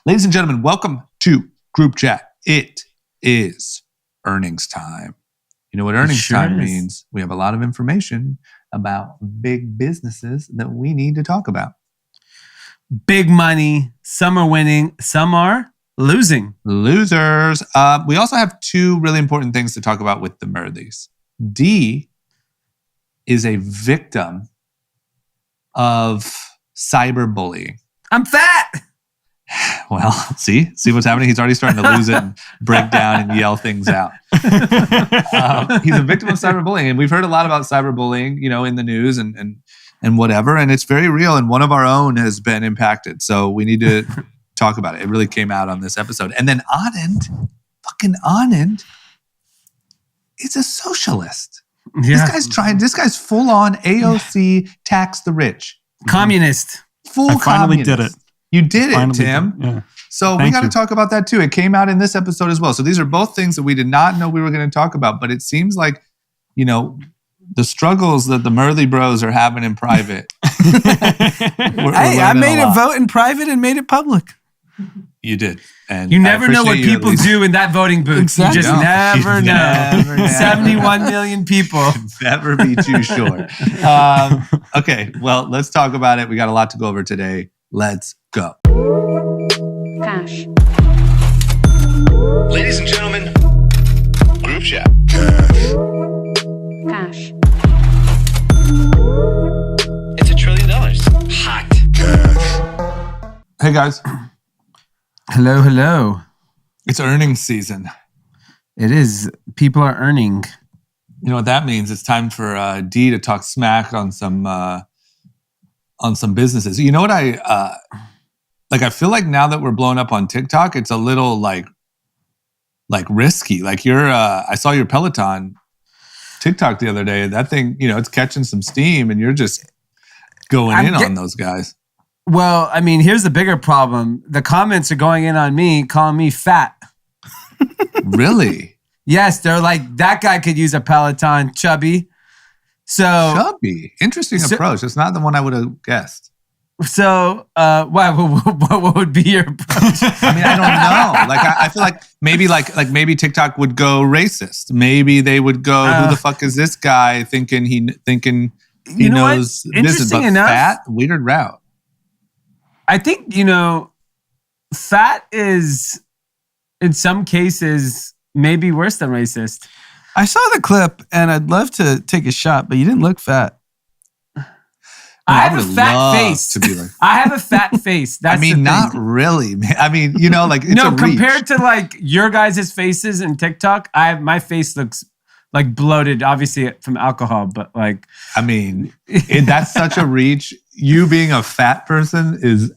Ladies and gentlemen, welcome to Group Chat. It is earnings time. You know what earnings time means? We have a lot of information about big businesses that we need to talk about. Big money. Some are winning. Some are losing. Losers. We also have two really important things to talk about with the Murthys. Dee is a victim of cyberbullying. I'm fat. Well, see what's happening? He's already starting to lose it and break down and yell things out. He's a victim of cyberbullying. And we've heard a lot about cyberbullying, in the news and whatever. And it's very real. And one of our own has been impacted. So we need to talk about it. It really came out on this episode. And then Anand, is a socialist. Yeah. This guy's full on AOC, tax the rich. Communist. I finally did it. You did it, Tim. Yeah. So we got to talk about that too. It came out in this episode as well. So these are both things that we did not know we were going to talk about. But it seems like, the struggles that the Murthy bros are having in private. I made a vote in private and made it public. You did. And you never know what people do in that voting booth. Exactly. You just never know. 71 million people. Never be too sure. Okay, well, let's talk about it. We got a lot to go over today. Let's go. Cash. Ladies and gentlemen, Group Chat. Cash. It's $1 trillion. Hot. Hey, guys. Hello. It's earnings season. It is. People are earning. You know what that means? It's time for Dee to talk smack on some businesses. You know what I feel like now that we're blowing up on TikTok, it's a little like risky. Like I saw your Peloton TikTok the other day. That thing, it's catching some steam and you're just going in on those guys. Well, I mean, here's the bigger problem. The comments are going in on me, calling me fat. Really? Yes, they're like, that guy could use a Peloton, chubby. Chubby. Interesting approach. It's not the one I would have guessed. So, what would be your approach? I mean, I don't know. I feel like maybe TikTok would go racist. Maybe they would go, who the fuck is this guy thinking he knows business, but enough, fat, weird route. I think, fat is, in some cases, maybe worse than racist. I saw the clip and I'd love to take a shot, but you didn't look fat. I have a fat face. To be like, I have a fat face. That's not really, man. I mean, it's no, a reach. compared to your guys' faces in TikTok, my face looks like bloated, obviously from alcohol, but I mean, that's such a reach. You being a fat person is,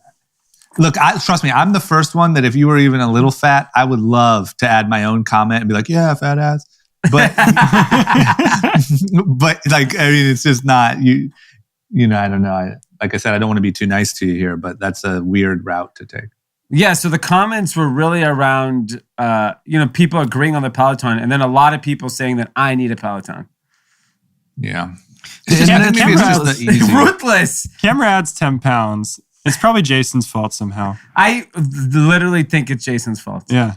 look, trust me, I'm the first one that if you were even a little fat, I would love to add my own comment and be like, yeah, fat ass. But, it's just not, I don't know. Like I said, I don't want to be too nice to you here, but that's a weird route to take. Yeah, so the comments were really around, people agreeing on the Peloton, and then a lot of people saying that I need a Peloton. Yeah. It's ruthless. Camera adds 10 pounds. It's probably Jason's fault somehow. I literally think it's Jason's fault. Yeah.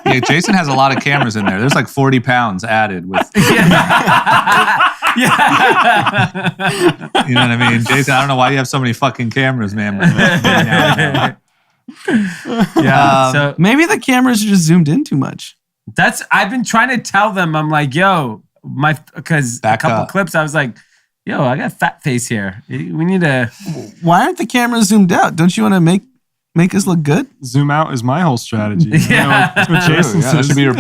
Yeah, Jason has a lot of cameras in there. There's 40 pounds added with. Yeah. You know what I mean? Jason, I don't know why you have so many fucking cameras, man. Yeah. So maybe the cameras are just zoomed in too much. I've been trying to tell them, I'm like, yo, because a couple clips, I was like, yo, I got fat face here. We need to. Why aren't the cameras zoomed out? Don't you want to make us look good? Zoom out is my whole strategy. Yeah. That's what Jason says. That should be your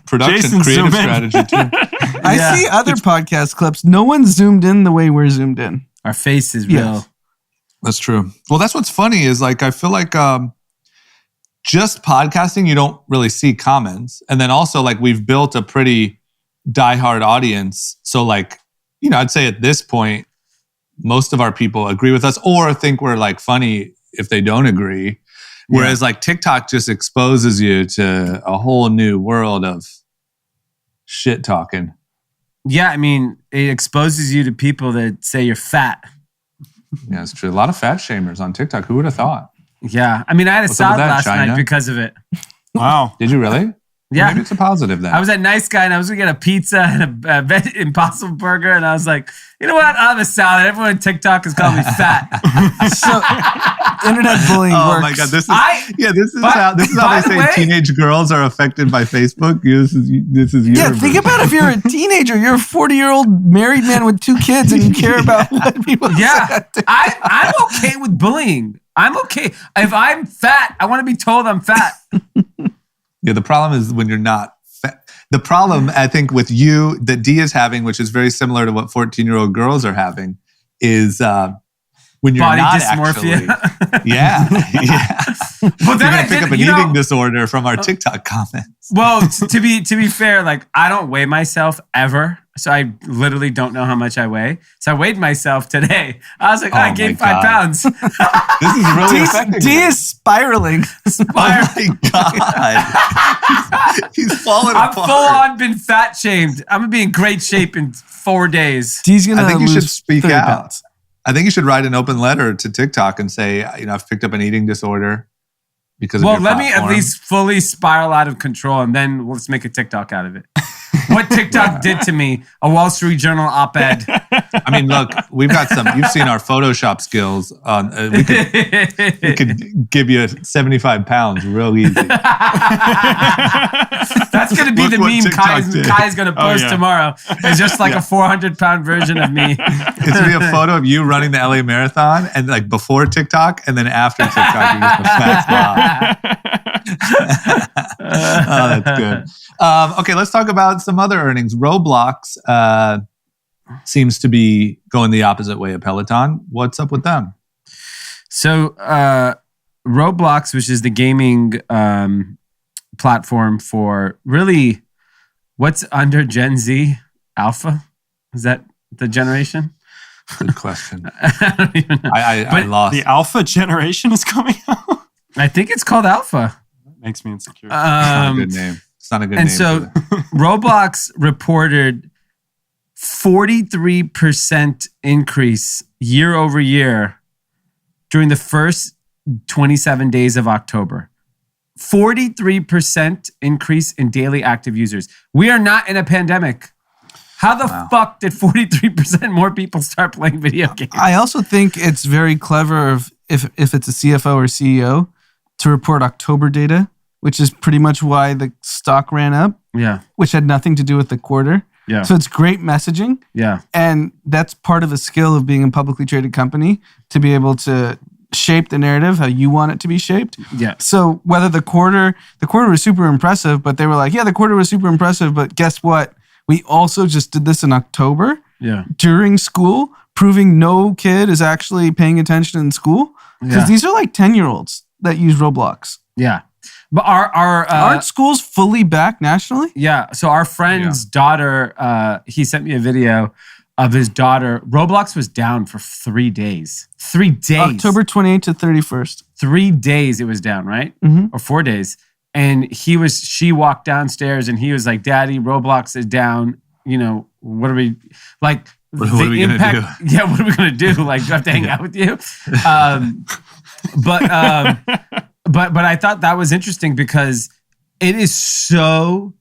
production creative strategy too. I see other podcast clips. No one's zoomed in the way we're zoomed in. Our face is real. Yes. That's true. Well, that's what's funny is I feel like just podcasting, you don't really see comments. And then also we've built a pretty diehard audience. So I'd say at this point, most of our people agree with us or think we're funny if they don't agree. Whereas TikTok just exposes you to a whole new world of shit talking. Yeah, I mean, it exposes you to people that say you're fat. Yeah, it's true. A lot of fat shamers on TikTok. Who would have thought? Yeah. I mean, I had a What's up salad with that, last China? night because of it. Wow. Did you really? Yeah. Maybe it's a positive then. I was that nice guy and I was going to get a pizza and a Impossible Burger. And I was like, you know what? I'll have a salad. Everyone on TikTok is calling me fat. So, internet bullying Oh works. my god, this is By how they the say way- teenage girls are affected by Facebook. This is your Yeah, think version. about if you're a teenager, you're a 40-year-old married man with 2 kids, and you care about what people Yeah. say. I'm okay with bullying. I'm okay. If I'm fat, I want to be told I'm fat. Yeah, the problem is when you're not fat. The problem, I think, with you that Dee is having, which is very similar to what 14-year-old girls are having, is when you're Body not dysmorphia. actually. Yeah. But You're then gonna pick up an eating disorder from our TikTok comments. Well, to be fair, like I don't weigh myself ever, so I literally don't know how much I weigh. So I weighed myself today. I was like, I my gained God. 5 pounds. This is really affecting D me. is spiraling. Oh my god, he's falling I'm apart. full on been fat shamed. I'm gonna be in great shape in 4 days. D's gonna I think you lose should speak 30 out. pounds. I think you should write an open letter to TikTok and say, I've picked up an eating disorder because of Well, your let me at platform. least fully spiral out of control, and then let's make a TikTok out of it. What TikTok did to me, a Wall Street Journal op-ed. I mean, look, we've got some. You've seen our Photoshop skills. We could give you 75 pounds real easy. That's going to be Look the what meme TikTok did. Kai's going to post yeah. tomorrow. It's just like a 400-pound version of me. It's gonna be a photo of you running the LA Marathon, and like before TikTok, and then after TikTok, you're just a fat slob. Oh, that's good. Okay, let's talk about some other earnings. Roblox seems to be going the opposite way of Peloton. What's up with them? So Roblox, which is the gaming platform for really what's under Gen Z Alpha? Is that the generation? Good question. I don't even know. I But lost. The alpha generation is coming out. I think it's called Alpha. Makes me insecure. It's not a good name. It's not a good And name. so Roblox reported 43% increase year over year during the first 27 days of October. 43% increase in daily active users. We are not in a pandemic. How the fuck did 43% more people start playing video games? I also think it's very clever if it's a CFO or CEO to report October data, which is pretty much why the stock ran up, Yeah, which had nothing to do with the quarter. yeah, So it's great messaging. yeah. And that's part of the skill of being a publicly traded company, to be able to shape the narrative how you want it to be shaped. Yeah. So whether the quarter was super impressive, but they were like, yeah, the quarter was super impressive, but guess what? We also just did this in October Yeah. during school, proving no kid is actually paying attention in school. Because Yeah. these are like 10-year-olds that use Roblox. Yeah. But our Aren't schools fully back nationally? yeah, so our friend's daughter, he sent me a video of his daughter. Roblox was down for 3 days. 3 days. October 28th to 31st. 3 days it was down, right? Mhm. Or 4 days. And she walked downstairs and he was like, Daddy, Roblox is down. You know, what are we like? What are we gonna do? Yeah, what are we gonna do? Like, do I have to hang out with you? But I thought that was interesting because it is so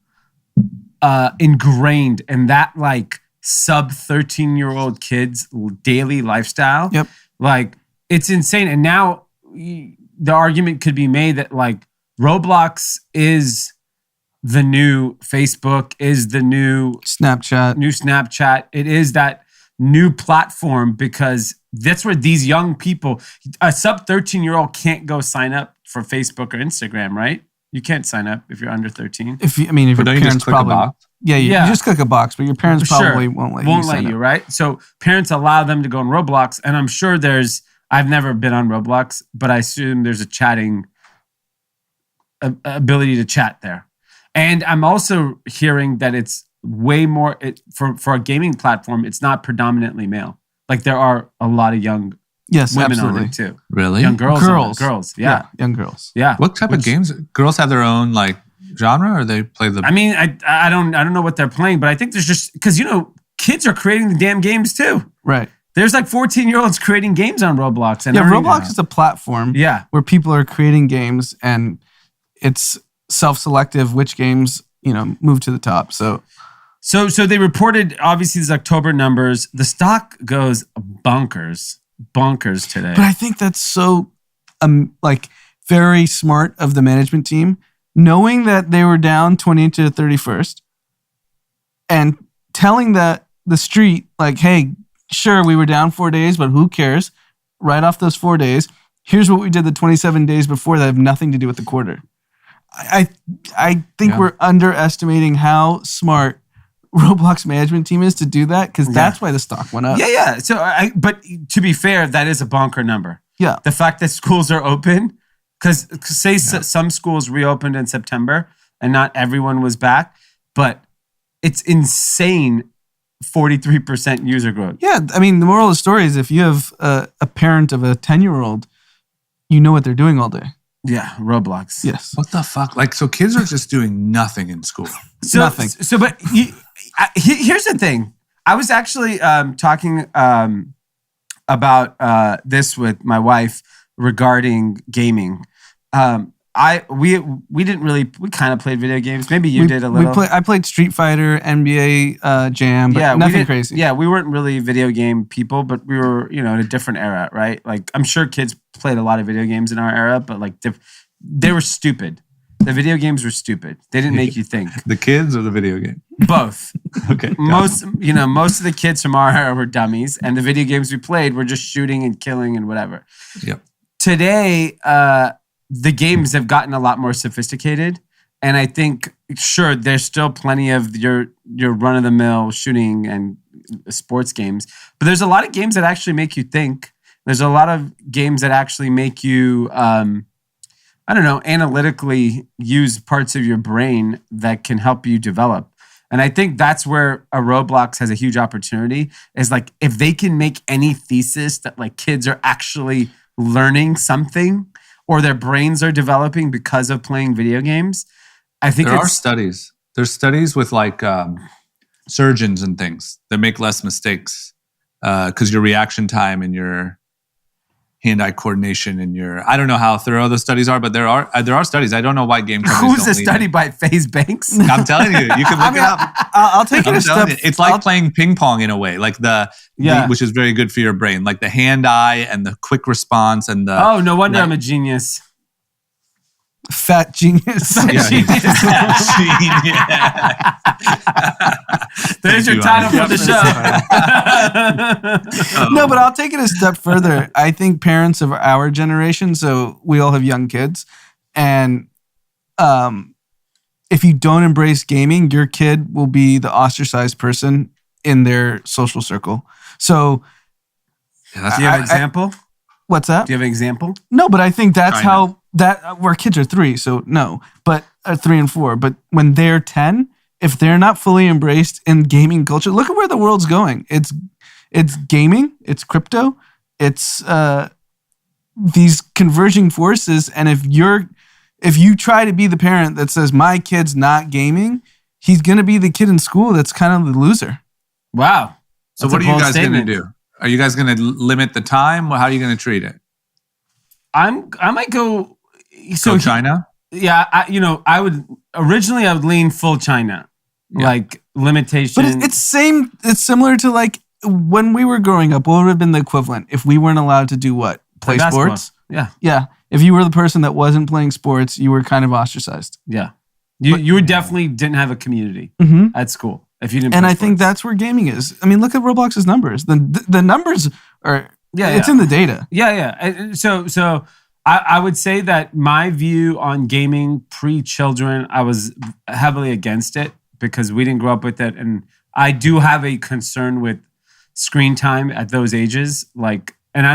ingrained in that like sub 13-year-old kids' daily lifestyle. Yep. Like it's insane. And now the argument could be made that like Roblox is the new Facebook, is the new Snapchat. It is that new platform because that's where these young people, a sub 13-year-old can't go sign up for Facebook or Instagram, right? You can't sign up if you're under 13. If your But don't you parents just click probably a box? Yeah, you just click a box, but your parents Sure. probably won't let you sign up. right? So parents allow them to go on Roblox, and I'm sure I've never been on Roblox, but I assume there's a chatting ability to chat there. And I'm also hearing that it's way more for a gaming platform. It's not predominantly male. Like there are a lot of young women absolutely. on it too. Really? Young girls. Girls. Yeah. Young girls. Yeah. What type of games? Girls have their own like genre, or they play the? I mean, I don't know what they're playing, but I think there's just because kids are creating the damn games too. Right. There's like 14-year-olds creating games on Roblox. And Roblox is a platform where people are creating games, and it's self-selective which games, move to the top. So they reported, obviously, these October numbers. The stock goes bonkers today. But I think that's so very smart of the management team, knowing that they were down 20 to 31st and telling the street, like, hey, sure, we were down 4 days, but who cares? Right off those 4 days, here's what we did the 27 days before that have nothing to do with the quarter. I think we're underestimating how smart Roblox management team is to do that, because that's why the stock went up. Yeah. So, but to be fair, that is a bonker number. Yeah. The fact that schools are open, because some schools reopened in September and not everyone was back, but it's insane 43% user growth. Yeah. I mean, the moral of the story is if you have a parent of a 10-year-old, you know what they're doing all day. Yeah, Roblox. Yes. What the fuck? So kids are just doing nothing in school. Nothing. But here's the thing. I was actually talking about this with my wife regarding gaming. We kind of played video games. Maybe you did a little. I played Street Fighter, NBA Jam, but nothing crazy. Yeah, we weren't really video game people, but we were, in a different era, right? Like, I'm sure kids played a lot of video games in our era, but they were stupid. The video games were stupid. They didn't make you think. The kids or the video game? Both. Okay. Most of the kids from our era were dummies, and the video games we played were just shooting and killing and whatever. Yep. Today, the games have gotten a lot more sophisticated, and I think, sure, there's still plenty of your run-of-the-mill shooting and sports games, but there's a lot of games that actually make you think. There's a lot of games that actually make you, analytically use parts of your brain that can help you develop. And I think that's where a Roblox has a huge opportunity, is like, if they can make any thesis that like kids are actually learning something or their brains are developing because of playing video games, I think there are studies. There's studies with surgeons and things that make less mistakes because your reaction time and your hand-eye coordination and I don't know how thorough the studies are, but there are studies. I don't know why game companies Who's the study by FaZe Banks? I'm telling you, you can look it up. I'll take it a step. It's like playing ping pong in a way, like which is very good for your brain, like the hand-eye and the quick response and the. Oh, no wonder I'm a genius. Fat genius. Genius. There's your title for the show. No, but I'll take it a step further. I think parents of our generation, so we all have young kids, and if you don't embrace gaming, your kid will be the ostracized person in their social circle. So, do you have an example? What's that? Do you have an example? No, but I think that's where kids are 3, so no, but 3 and 4. But when they're 10, if they're not fully embraced in gaming culture, look at where the world's going. It's gaming, it's crypto, it's these converging forces. And if you try to be the parent that says my kid's not gaming, he's going to be the kid in school that's kind of the loser. Wow. So what are you guys going to do? Are you guys going to limit the time? How are you going to treat it? I might go. So China? Yeah, I would lean full China, like limitation. But it's similar to like when we were growing up. What would have been the equivalent if we weren't allowed to do what? Play sports? Yeah. If you were the person that wasn't playing sports, you were kind of ostracized. Yeah, you definitely didn't have a community at school if you didn't. And play I sports. think that's where gaming is. I mean, look at Roblox's numbers. The numbers are. It's in the data. Yeah. So I would say that my view on gaming pre-children, I was heavily against it because we didn't grow up with it. And I do have a concern with screen time at those ages. And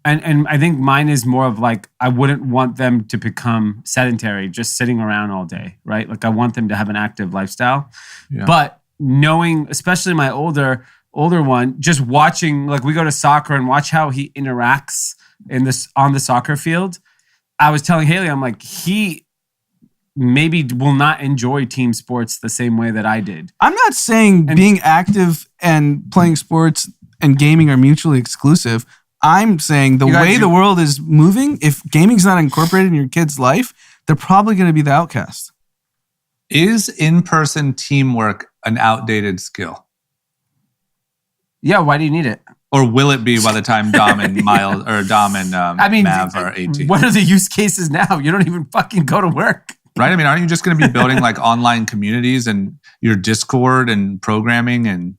I think mine is more of like, I wouldn't want them to become sedentary, just sitting around all day, right? Like I want them to have an active lifestyle. Yeah. But knowing, especially my older one, just watching, like we go to soccer and watch how he interacts on the soccer field. I was telling Haley, I'm like, he maybe will not enjoy team sports the same way that I did. I'm not saying being active and playing sports and gaming are mutually exclusive. I'm saying the way the world is moving, if gaming's not incorporated in your kid's life, they're probably going to be the outcast. Is in-person teamwork an outdated skill? Yeah, why do you need it? Or will it be by the time Dom and Miles or Dom and Mav are 18? What are the use cases now? You don't even fucking go to work. Right? I mean, aren't you just going to be building like online communities and your Discord and programming and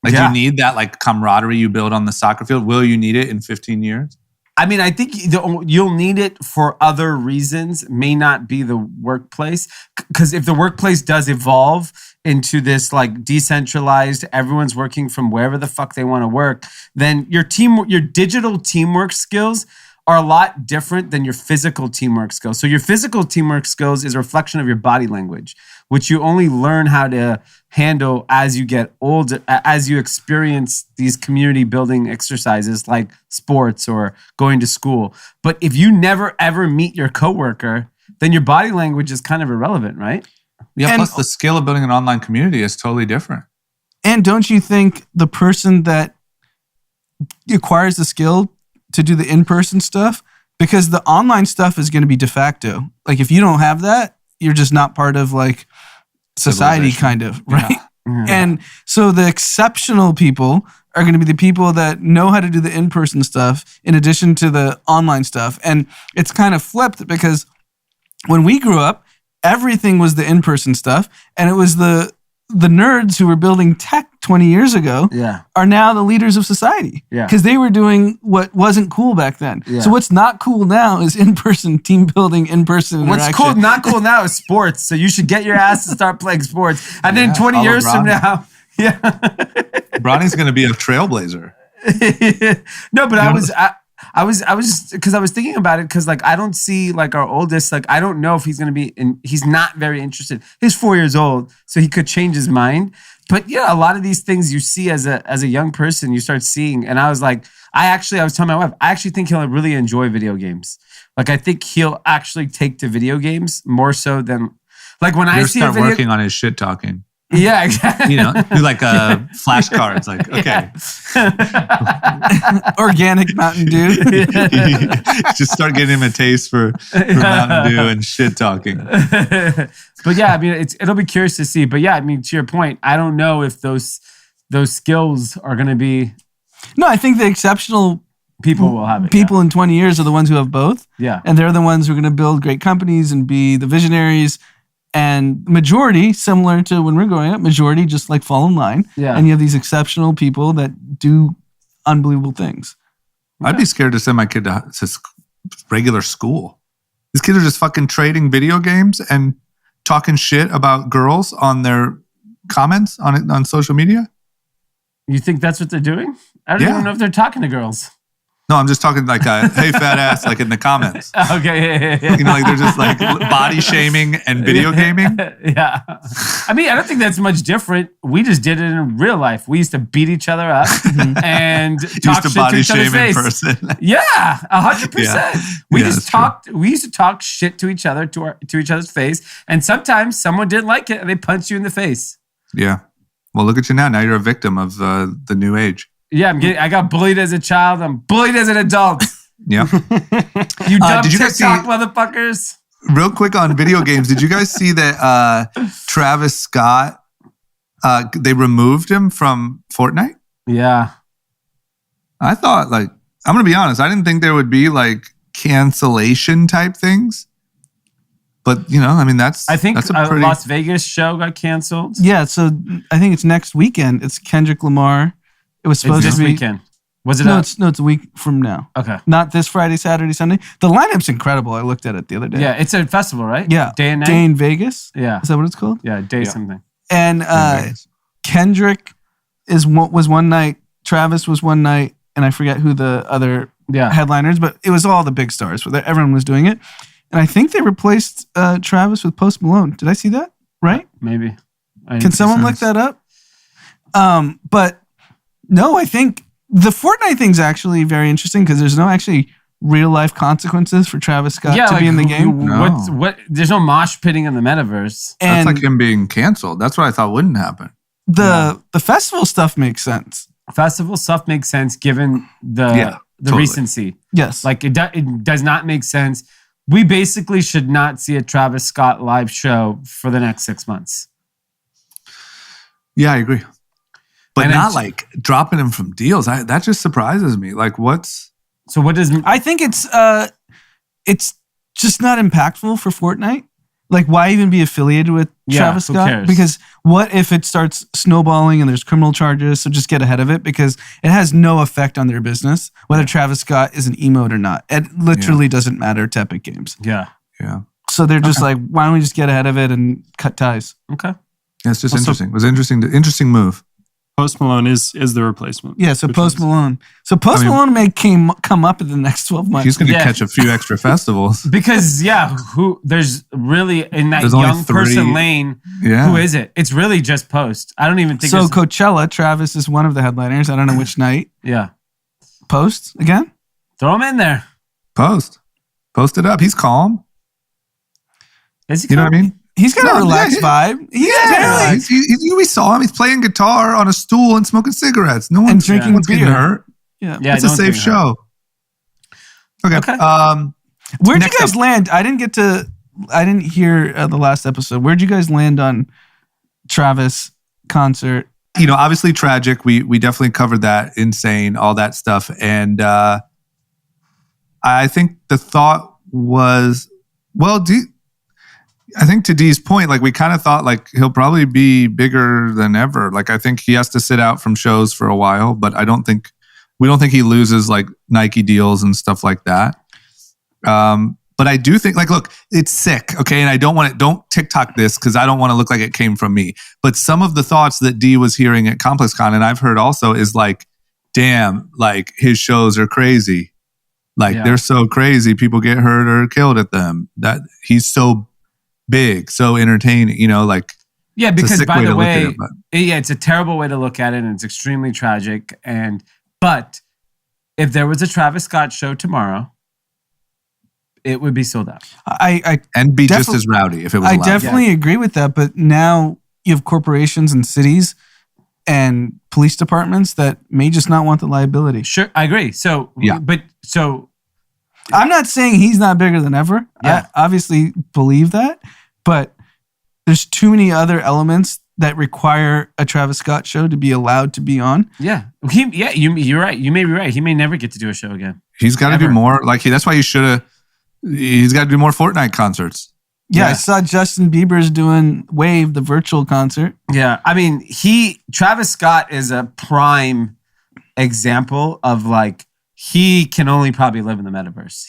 like you need that like camaraderie you build on the soccer field? Will you need it in 15 years? I mean, I think you'll need it for other reasons, may not be the workplace. Because if the workplace does evolve into this like decentralized, everyone's working from wherever the fuck they want to work, then your digital teamwork skills are a lot different than your physical teamwork skills. So your physical teamwork skills is a reflection of your body language, which you only learn how to handle as you get older, as you experience these community building exercises like sports or going to school. But if you never ever meet your coworker, then your body language is kind of irrelevant, right? Yeah, and plus the skill of building an online community is totally different. And don't you think the person that acquires the skill to do the in-person stuff, because the online stuff is going to be de facto. Like if you don't have that, you're just not part of like society kind of, right? Yeah. Mm-hmm. And so the exceptional people are going to be the people that know how to do the in-person stuff in addition to the online stuff. And it's kind of flipped because when we grew up, everything was the in-person stuff, and it was the nerds who were building tech 20 years ago are now the leaders of society because they were doing what wasn't cool back then. Yeah. So what's not cool now is in-person team building, in-person interaction. What's not cool now is sports. So you should get your ass to start playing sports. And then 20 years from now, Bronny's going to be a trailblazer. No, but I was thinking about it because like I don't see like our oldest, like I don't know if he's going to be he's not very interested. He's 4 years old, so he could change his mind. But yeah, a lot of these things you see as a young person, you start seeing. And I was like, I was telling my wife, I actually think he'll really enjoy video games. Like I think he'll actually take to video games more so than like when I see start working on his shit talking. Yeah, exactly. You know, do like flashcards. Like, okay. Organic Mountain Dew. Just start getting him a taste for Mountain Dew and shit talking. But yeah, I mean, it'll be curious to see. But yeah, I mean, to your point, I don't know if those skills are going to be. No, I think the exceptional people will have it. People in 20 years are the ones who have both. Yeah. And they're the ones who are going to build great companies and be the visionaries. And majority, similar to when we're growing up, majority just like fall in line. Yeah. And you have these exceptional people that do unbelievable things. I'd be scared to send my kid to regular school. These kids are just fucking trading video games and talking shit about girls on their comments on social media. You think that's what they're doing? I don't even know if they're talking to girls. No, I'm just talking like, hey, fat ass, like in the comments. Okay, yeah. You know, like they're just like body shaming and video gaming. Yeah. I mean, I don't think that's much different. We just did it in real life. We used to beat each other up and talk shit to each other's face. Person. Yeah, 100%. Yeah. We used to talk shit to each other, to each other's face. And sometimes someone didn't like it and they punched you in the face. Yeah. Well, look at you now. Now you're a victim of the new age. Yeah, I got bullied as a child. I'm bullied as an adult. Yeah. You dumb TikTok motherfuckers. Real quick on video games, did you guys see that Travis Scott, they removed him from Fortnite? Yeah. I thought, like, I'm going to be honest, I didn't think there would be, like, cancellation type things. But, you know, I mean, that's a pretty... Las Vegas show got canceled. Yeah, so I think it's next weekend. It's Kendrick Lamar. It was supposed to be... this weekend. Was it? No, it's a week from now. Okay. Not this Friday, Saturday, Sunday. The lineup's incredible. I looked at it the other day. Yeah, it's a festival, right? Yeah. Day and night? Day in Vegas. Yeah. Is that what it's called? Yeah, day something. And Kendrick was one night, Travis was one night, and I forget who the other headliners, but it was all the big stars. Everyone was doing it. And I think they replaced Travis with Post Malone. Did I see that? Right? Maybe. Can someone look that up? But no, I think the Fortnite thing's actually very interesting because there's no actually real life consequences for Travis Scott to be in the game. What? There's no mosh pitting in the metaverse. That's like him being canceled. That's what I thought wouldn't happen. the festival stuff makes sense. Festival stuff makes sense given the totally. recency. Yes. Like it does not make sense. We basically should not see a Travis Scott live show for the next 6 months. Yeah, I agree. But And not it's- like dropping him from deals. That just surprises me. Like, what's... So what does I think it's just not impactful for Fortnite. Like, why even be affiliated with Travis who Scott? cares? Because what if it starts snowballing and there's criminal charges? So just get ahead of it because it has no effect on their business, whether Travis Scott is an emote or not. It literally doesn't matter to Epic Games. Yeah. Yeah. So they're just like, why don't we just get ahead of it and cut ties? Okay. Yeah, it's just Also- interesting. It was interesting move. Post Malone is the replacement. Yeah, so Which Post is- Malone. So Post Malone may come up in the next 12 months. He's going to Yeah. catch a few extra festivals. Because there's really in that There's only young person 3. lane. Yeah. Who is it? It's really just Post. I don't even think. So there's- Coachella, Travis is one of the headliners. I don't know which night. yeah, Post again? throw him in there. Post it up. He's calm. Is he? You know what I mean? He's got No, a relaxed yeah, vibe. He's Yeah. barely We saw him. He's playing guitar on a stool and smoking cigarettes. No one's drinking no one's getting beer. hurt. yeah. Yeah, It's a don't safe think show. Okay. Okay. Where'd Next you guys up- land? I didn't hear the last episode. Where'd you guys land on Travis concert? You know, obviously tragic. We definitely covered that. Insane, all that stuff. And I think the thought was, well, I think to Dee's point, like we kind of thought like he'll probably be bigger than ever. Like I think he has to sit out from shows for a while, but we don't think he loses like Nike deals and stuff like that. But I do think, like, look, it's sick, okay? And I don't TikTok this because I don't want to look like it came from me. But some of the thoughts that Dee was hearing at ComplexCon, and I've heard also, is like, damn, like his shows are crazy. Like they're so crazy, people get hurt or killed at them. That he's so big, so entertaining, you know, like. Yeah, It's a because sick by way the to look at way, it, but- it's a terrible way to look at it, and it's extremely tragic. But if there was a Travis Scott show tomorrow, it would be sold out. And be just Defi- as rowdy if it was I allowed. definitely agree with that. But now you have corporations and cities and police departments that may just not want the liability. Sure, I agree. So, Yeah. I'm not saying he's not bigger than ever. Yeah. I obviously believe that, but there's too many other elements that require a Travis Scott show to be allowed to be on. yeah, you're right. You may be right. He may never get to do a show again. He's got to do Ever. more. Like that's why he's got to do more Fortnite concerts. Yeah, I Yeah. saw Justin Bieber's doing Wave, the virtual concert. Yeah, I mean, Travis Scott is a prime example of like he can only probably live in the metaverse.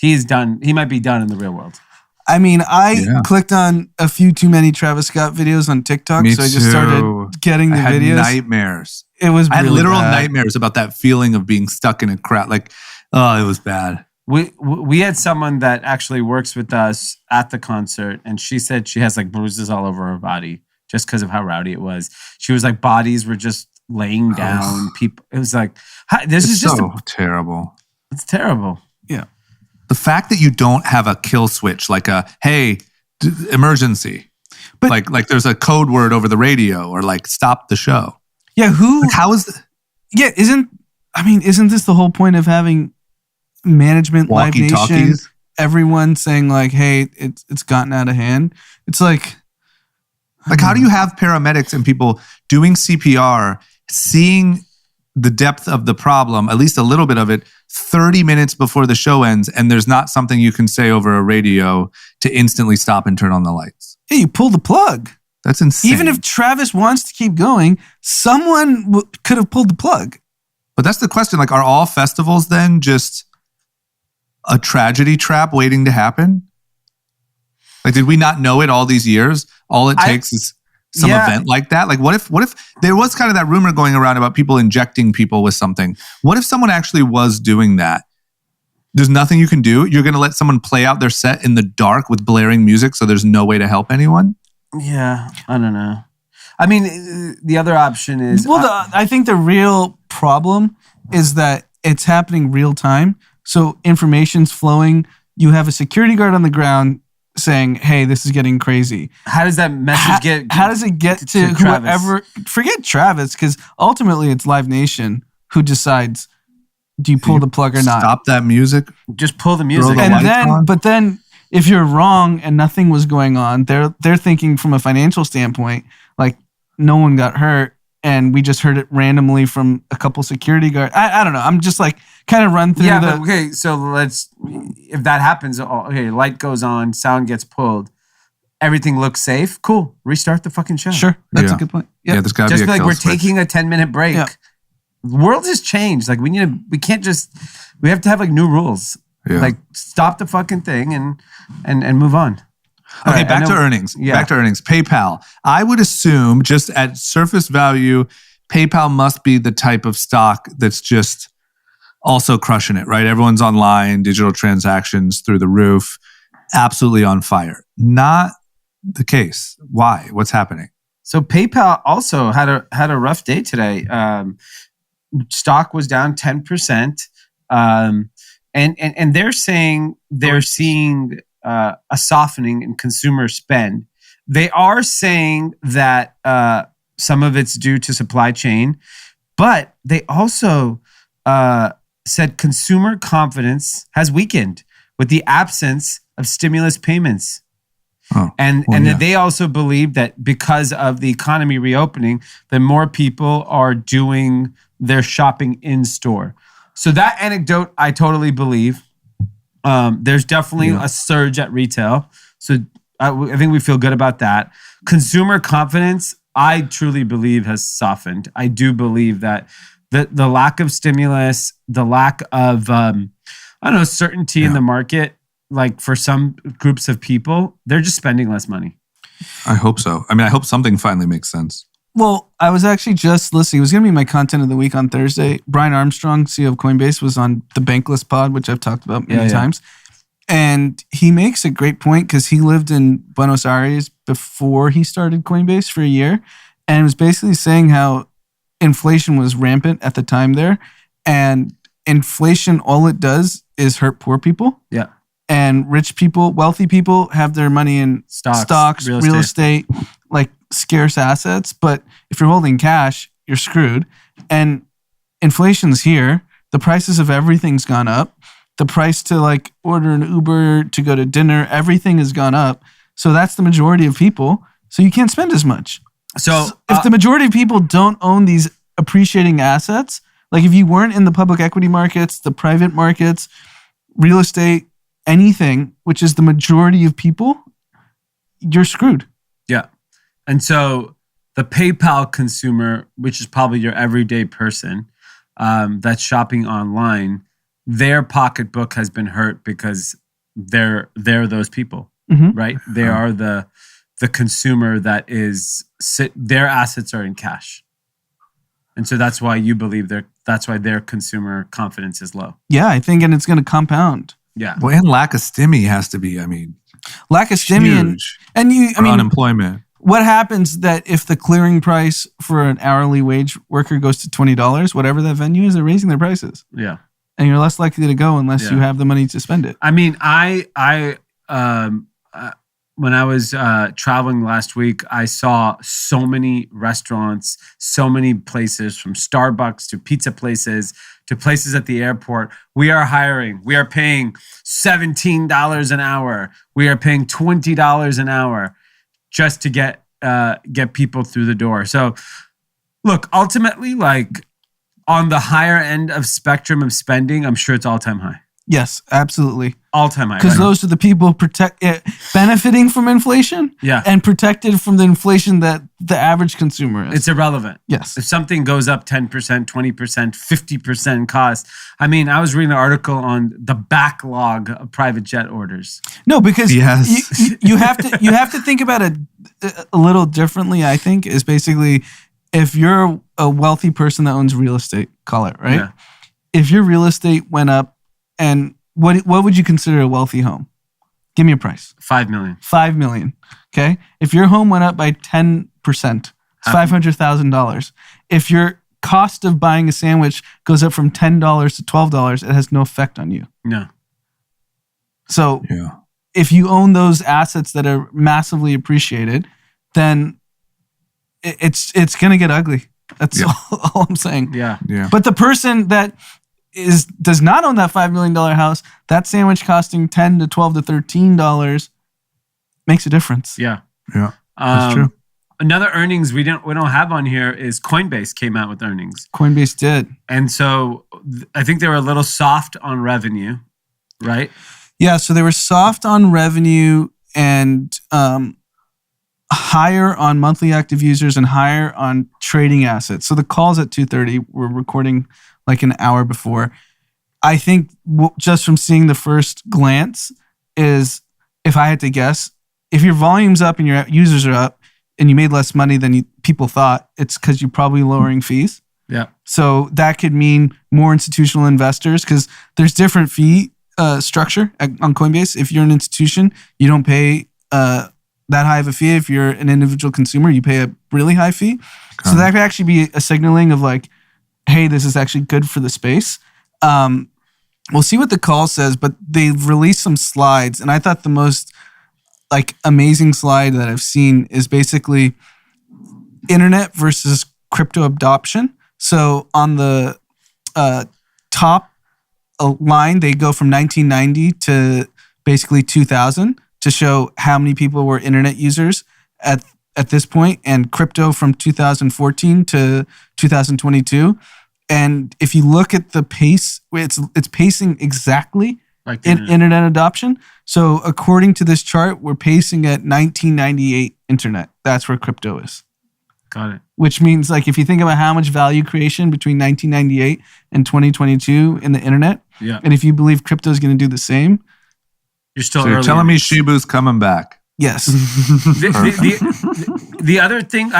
He might be done in the real world. I mean, I Yeah. clicked on a few too many Travis Scott videos on TikTok, Me so I just too. started getting the I had videos. nightmares. It was I had really literal bad. nightmares about that feeling of being stuck in a crowd. Like, oh, it was bad. We had someone that actually works with us at the concert, and she said she has like bruises all over her body just because of how rowdy it was. She was like, bodies were just laying down. People, it was like, this It's is just so terrible. it's terrible. The fact that you don't have a kill switch, like a hey, emergency, But- like there's a code word over the radio, or like stop the show. Yeah, Like, how is Yeah, isn't this the whole point of having management, Live Nation, walkie-talkies? everyone saying like, "Hey, it's gotten out of hand." It's like, Like, how do you have paramedics and people doing CPR, seeing the depth of the problem, at least a little bit of it, 30 minutes before the show ends, and there's not something you can say over a radio to instantly stop and turn on the lights? hey, you pull the plug. That's insane. Even if Travis wants to keep going, someone could have pulled the plug. But that's the question. Like, are all festivals then just a tragedy trap waiting to happen? Like, did we not know it all these years? All it takes is some Yeah. event like that. Like, what if there was kind of that rumor going around about people injecting people with something? What if someone actually was doing that? There's nothing you can do. You're going to let someone play out their set in the dark with blaring music, so there's no way to help anyone? Yeah, I don't know. I mean, the other option is Well, I think the real problem is that it's happening real time. So information's flowing. You have a security guard on the ground saying, "Hey, this is getting crazy." How does that message get? How does it get to Travis? whoever? Forget Travis, because ultimately it's Live Nation who decides, do you pull the plug or not? Stop that music. Just pull the music. the And lights on? but then if you're wrong and nothing was going on, they're thinking from a financial standpoint, like no one got hurt and we just heard it randomly from a couple security guards. I don't know. I'm just like kind of run through but okay. So if that happens, okay, light goes on, sound gets pulled, everything looks safe. Cool. Restart the fucking show. Sure, that's Yeah. a good point. Yeah, Yep. there's got to Just be a like kill we're switch. taking a 10-minute break. Yeah. The world has changed. Like we can't just, we have to have like new rules. Yeah. Like stop the fucking thing and move on. All Okay, right, I back to know- earnings. Yeah. Back to earnings. PayPal. I would assume just at surface value, PayPal must be the type of stock that's just also crushing it, right? Everyone's online, digital transactions through the roof, absolutely on fire. Not the case. Why? What's happening? So PayPal also had a rough day today. Stock was down 10%, and they're saying they're seeing a softening in consumer spend. They are saying that some of it's due to supply chain, but they also said consumer confidence has weakened with the absence of stimulus payments. Oh, And well, and yeah. they also believe that because of the economy reopening, that more people are doing their shopping in store. So that anecdote, I totally believe. There's definitely a surge at retail. So I think we feel good about that. Consumer confidence, I truly believe, has softened. I do believe that the lack of stimulus, the lack of certainty in the market, like for some groups of people, they're just spending less money. I hope so. I mean, I hope something finally makes sense. Well, I was actually just listening. It was going to be my content of the week on Thursday. Brian Armstrong, CEO of Coinbase, was on the Bankless Pod, which I've talked about many times. And he makes a great point because he lived in Buenos Aires before he started Coinbase for a year. And was basically saying how inflation was rampant at the time there. And inflation, all it does is hurt poor people. Yeah. And rich people, wealthy people have their money in stocks, real estate, like scarce assets. But if you're holding cash, you're screwed. And inflation's here. The prices of everything's gone up. The price to like order an Uber, to go to dinner, everything has gone up. So that's the majority of people. So you can't spend as much. So If the majority of people don't own these appreciating assets, like if you weren't in the public equity markets, the private markets, real estate, anything, which is the majority of people, you're screwed. yeah. And so the PayPal consumer, which is probably your everyday person that's shopping online, their pocketbook has been hurt because they're those people, right? They are the consumer that is their assets are in cash. And so that's why you believe that's why their consumer confidence is low. Yeah, I think, and it's going to compound. Yeah. Well, and lack of stimmy has to be, I mean, Lack of stimulus. huge. And For unemployment. what happens that if the clearing price for an hourly wage worker goes to $20, whatever that venue is, they're raising their prices. Yeah. And you're less likely to go unless you have the money to spend it. I mean, when I was traveling last week, I saw so many restaurants, so many places, from Starbucks to pizza places to places at the airport. We are hiring. We are paying $17 an hour. We are paying $20 an hour just to get people through the door. So, look, ultimately, like on the higher end of spectrum of spending, I'm sure it's all-time high. Yes, absolutely. All-time high. Because right? those are the people benefiting from inflation Yeah. and protected from the inflation that the average consumer is. It's irrelevant. Yes. If something goes up 10%, 20%, 50% cost. I mean, I was reading an article on the backlog of private jet orders. No, because Yes. you have to think about it a little differently, I think, is basically if you're a wealthy person that owns real estate, call it, right? Yeah. If your real estate went up, and what would you consider a wealthy home? Give me a price. 5 million. 5 million. Okay. If your home went up by 10%, it's $500,000. If your cost of buying a sandwich goes up from $10 to $12, it has no effect on you. No. So Yeah. if you own those assets that are massively appreciated, then it's going to get ugly. That's all I'm saying. Yeah. But the person that does not own that $5 million house, that sandwich costing $10 to $12 to $13 makes a difference. Yeah. That's true. Another earnings we don't have on here is Coinbase came out with earnings. Coinbase did. And so I think they were a little soft on revenue, right? Yeah, so they were soft on revenue and higher on monthly active users and higher on trading assets. So the call's at 2:30. We're recording like an hour before. I think just from seeing the first glance is, if I had to guess, if your volume's up and your users are up and you made less money than people thought, it's because you're probably lowering fees. Yeah. So that could mean more institutional investors, because there's different fee structure on Coinbase. If you're an institution, you don't pay that high of a fee. If you're an individual consumer, you pay a really high fee. Okay. So that could actually be a signaling of like, hey, this is actually good for the space. We'll see what the call says, but they've released some slides, and I thought the most like amazing slide that I've seen is basically internet versus crypto adoption. So on the top line, they go from 1990 to basically 2000 to show how many people were internet users at this point, and crypto from 2014 to 2022. And if you look at the pace, it's pacing exactly like internet adoption. So according to this chart, we're pacing at 1998 internet. That's where crypto is. Got it. Which means, like, if you think about how much value creation between 1998 and 2022 in the internet, and if you believe crypto is going to do the same, you're still so you're telling me Shibu's coming back. Yes. The other thing,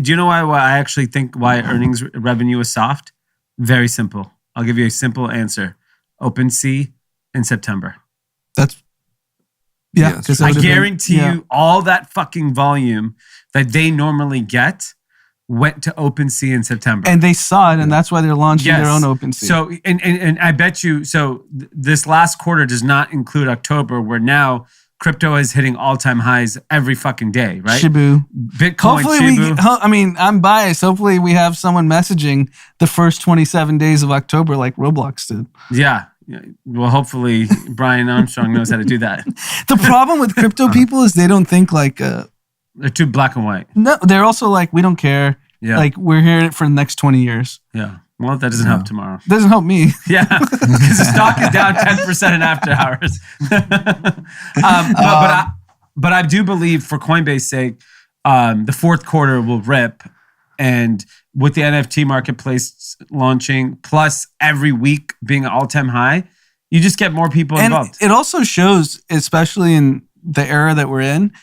do you know why I actually think why earnings revenue is soft? Very simple. I'll give you a simple answer. OpenSea in September. Because I guarantee you all that fucking volume that they normally get went to OpenSea in September. And they saw it, and that's why they're launching their own OpenSea. So, and I bet you, this last quarter does not include October, where now crypto is hitting all-time highs every fucking day, right? Shibu. Bitcoin, Shibu. I'm biased. Hopefully we have someone messaging the first 27 days of October like Roblox did. Yeah. Well, hopefully Brian Armstrong knows how to do that. The problem with crypto people is they don't think like... they're too black and white. No, they're also like, we don't care. Yeah. Like, we're here for the next 20 years. Yeah. Well, that doesn't help tomorrow. Doesn't help me. Yeah, because the stock is down 10% in after hours. But I do believe, for Coinbase's sake, the fourth quarter will rip, and with the NFT marketplace launching, plus every week being an all-time high, you just get more people involved. It also shows, especially in the era that we're in,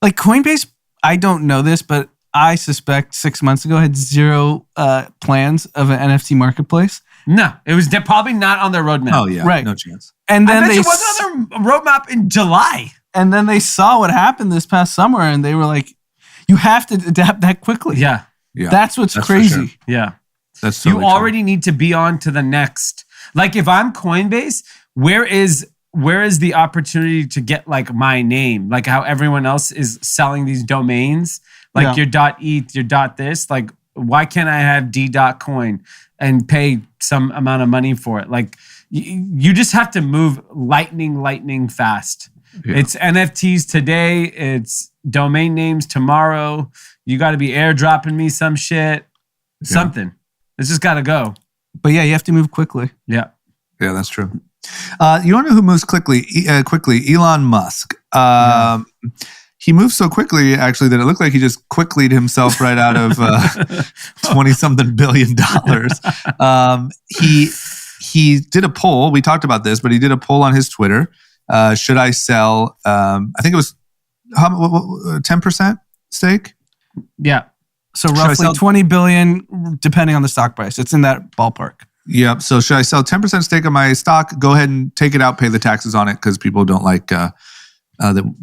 like Coinbase, I don't know this, but I suspect 6 months ago had zero plans of an NFT marketplace. No, it was probably not on their roadmap. Oh yeah, right. No chance. And then I bet it wasn't on their roadmap in July. And then they saw what happened this past summer, and they were like, "You have to adapt that quickly." Yeah. That's what's crazy. Sure. Yeah, that's you already need to be on to the next. Like, if I'm Coinbase, where is the opportunity to get like my name, like how everyone else is selling these domains? Like your .eth, your .this, like why can't I have D.coin and pay some amount of money for it? Like you just have to move lightning fast. Yeah. It's NFTs today. It's domain names tomorrow. You got to be airdropping me some shit, something. It's just got to go. But yeah, you have to move quickly. Yeah. Yeah, that's true. You want to know who moves quickly? Elon Musk. He moved so quickly, actually, that it looked like he just quickly'd himself right out of $20-something billion. He did a poll. We talked about this, but he did a poll on his Twitter. Should I sell? I think it was 10% stake. Yeah. So roughly 20 billion, depending on the stock price. It's in that ballpark. Yep. So should I sell 10% stake of my stock? Go ahead and take it out, pay the taxes on it, because people don't like the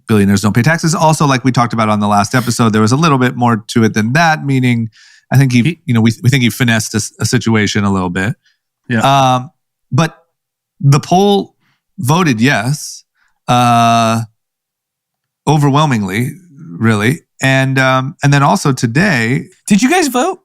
billionaires don't pay taxes. Also, like we talked about on the last episode, there was a little bit more to it than that. Meaning, I think we think he finessed a situation a little bit. Yeah. But the poll voted yes, overwhelmingly, really. And then also today, Did you guys vote?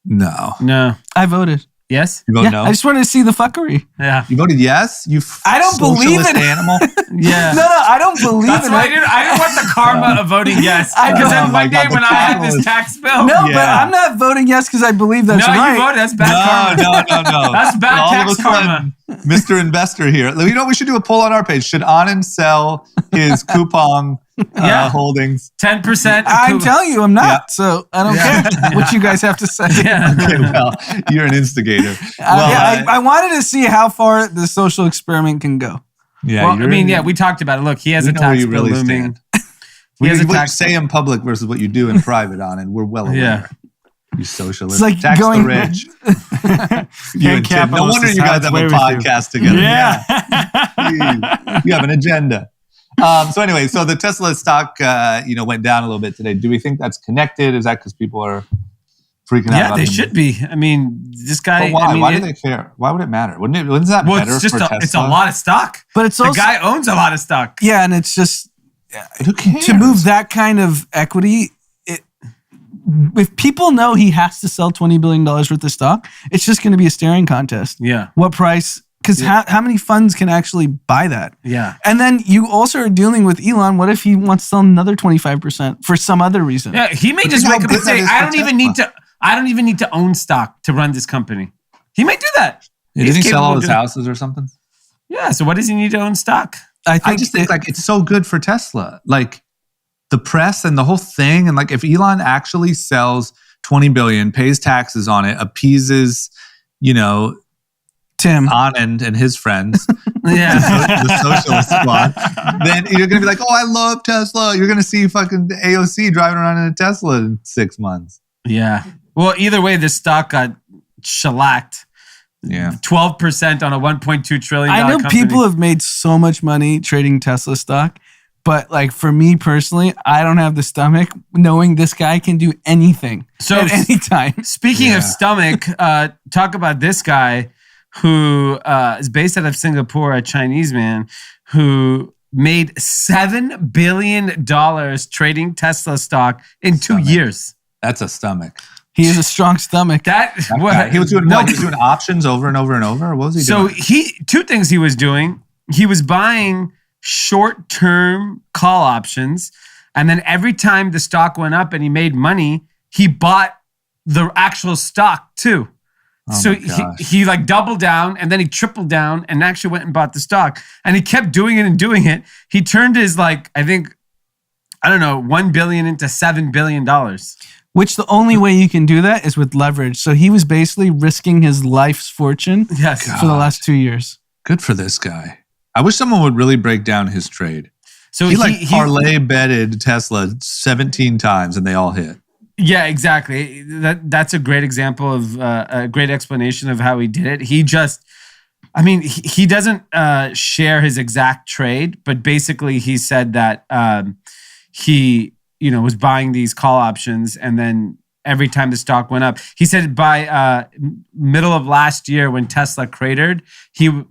no. No. I voted. Yes? You vote Yeah, no? I just wanted to see the fuckery. Yeah. You voted yes? You I don't believe socialist it. animal? Yeah. No, I don't believe That's in why I it. didn't want the karma of voting yes. I Because know. then Oh my one day God, when the I had this capitalist- tax bill. No, Yeah. but I'm not voting yes because I believe that's No, right. you voted. That's bad karma. No. That's bad All tax of a sudden, Mr. Investor here. You know, we should do a poll on our page. Should Anand sell his coupon Yeah. holdings? 10%. I'm telling you, I'm not. Yeah. So I don't Yeah. care what you guys have to say. Yeah. Okay, well, you're an instigator. I wanted to see how far the social experiment can go. yeah, Well, I you're- mean, yeah, we talked about it. Look, he has we a know where tax you bill really looming. stand. He has a What you tax say in public versus what you do in private, Anand. We're well aware. Yeah. You socialist. It's like Tax going- the rich. You and Tim. No capitalist wonder is you how guys it's have way a with you. podcast together. Yeah. Jeez. You have an agenda. So anyway, so the Tesla stock, went down a little bit today. Do we think that's connected? Is that because people are freaking out? Yeah, about they them? should be. I mean, this guy. But why? I mean, Why do they care? Why would it matter? Wouldn't that Well, better it's just for Tesla? it's a lot of stock. But it's The also guy owns a lot of stock. yeah, and it's just Who cares? to move that kind of equity. If people know he has to sell $20 billion worth of stock, it's just going to be a staring contest. Yeah. What price? Because how many funds can actually buy that? Yeah. And then you also are dealing with Elon. What if he wants to sell another 25% for some other reason? Yeah, he may just think wake how up and good that say, is I for don't even need to own stock to run this company. He might do that. Did He's he sell capable all of his doing- houses or something? Yeah, so what does he need to own stock? I just think like it's so good for Tesla. Like the press and the whole thing. And like if Elon actually sells 20 billion, pays taxes on it, appeases, Tim. Anand and his friends, Yeah. the socialist squad, then you're going to be like, oh, I love Tesla. You're going to see fucking AOC driving around in a Tesla in 6 months. Yeah. Well, either way, this stock got shellacked. Yeah. 12% on a $1.2 trillion I know company. people have made so much money trading Tesla stock, but like for me personally, I don't have the stomach knowing this guy can do anything So at any time. Speaking Yeah. of stomach, talk about this guy who is based out of Singapore, a Chinese man who made $7 billion trading Tesla stock in 2 years. That's a stomach. He has a strong stomach. That Guy, he was doing what? He was doing options over and over and over. What was he So doing? two things he was doing. He was buying short-term call options, and then every time the stock went up and he made money, he bought the actual stock too. Oh So my gosh. he like doubled down and then he tripled down and actually went and bought the stock. And he kept doing it and doing it. He turned his $1 billion into $7 billion. Which the only way you can do that is with leverage. So he was basically risking his life's fortune Yes. for the last 2 years. Good for this guy. I wish someone would really break down his trade. So He parlay betted Tesla 17 times and they all hit. Yeah, exactly. That's a great example of a great explanation of how he did it. He doesn't share his exact trade, but basically he said that he was buying these call options, and then every time the stock went up, he said by middle of last year when Tesla cratered,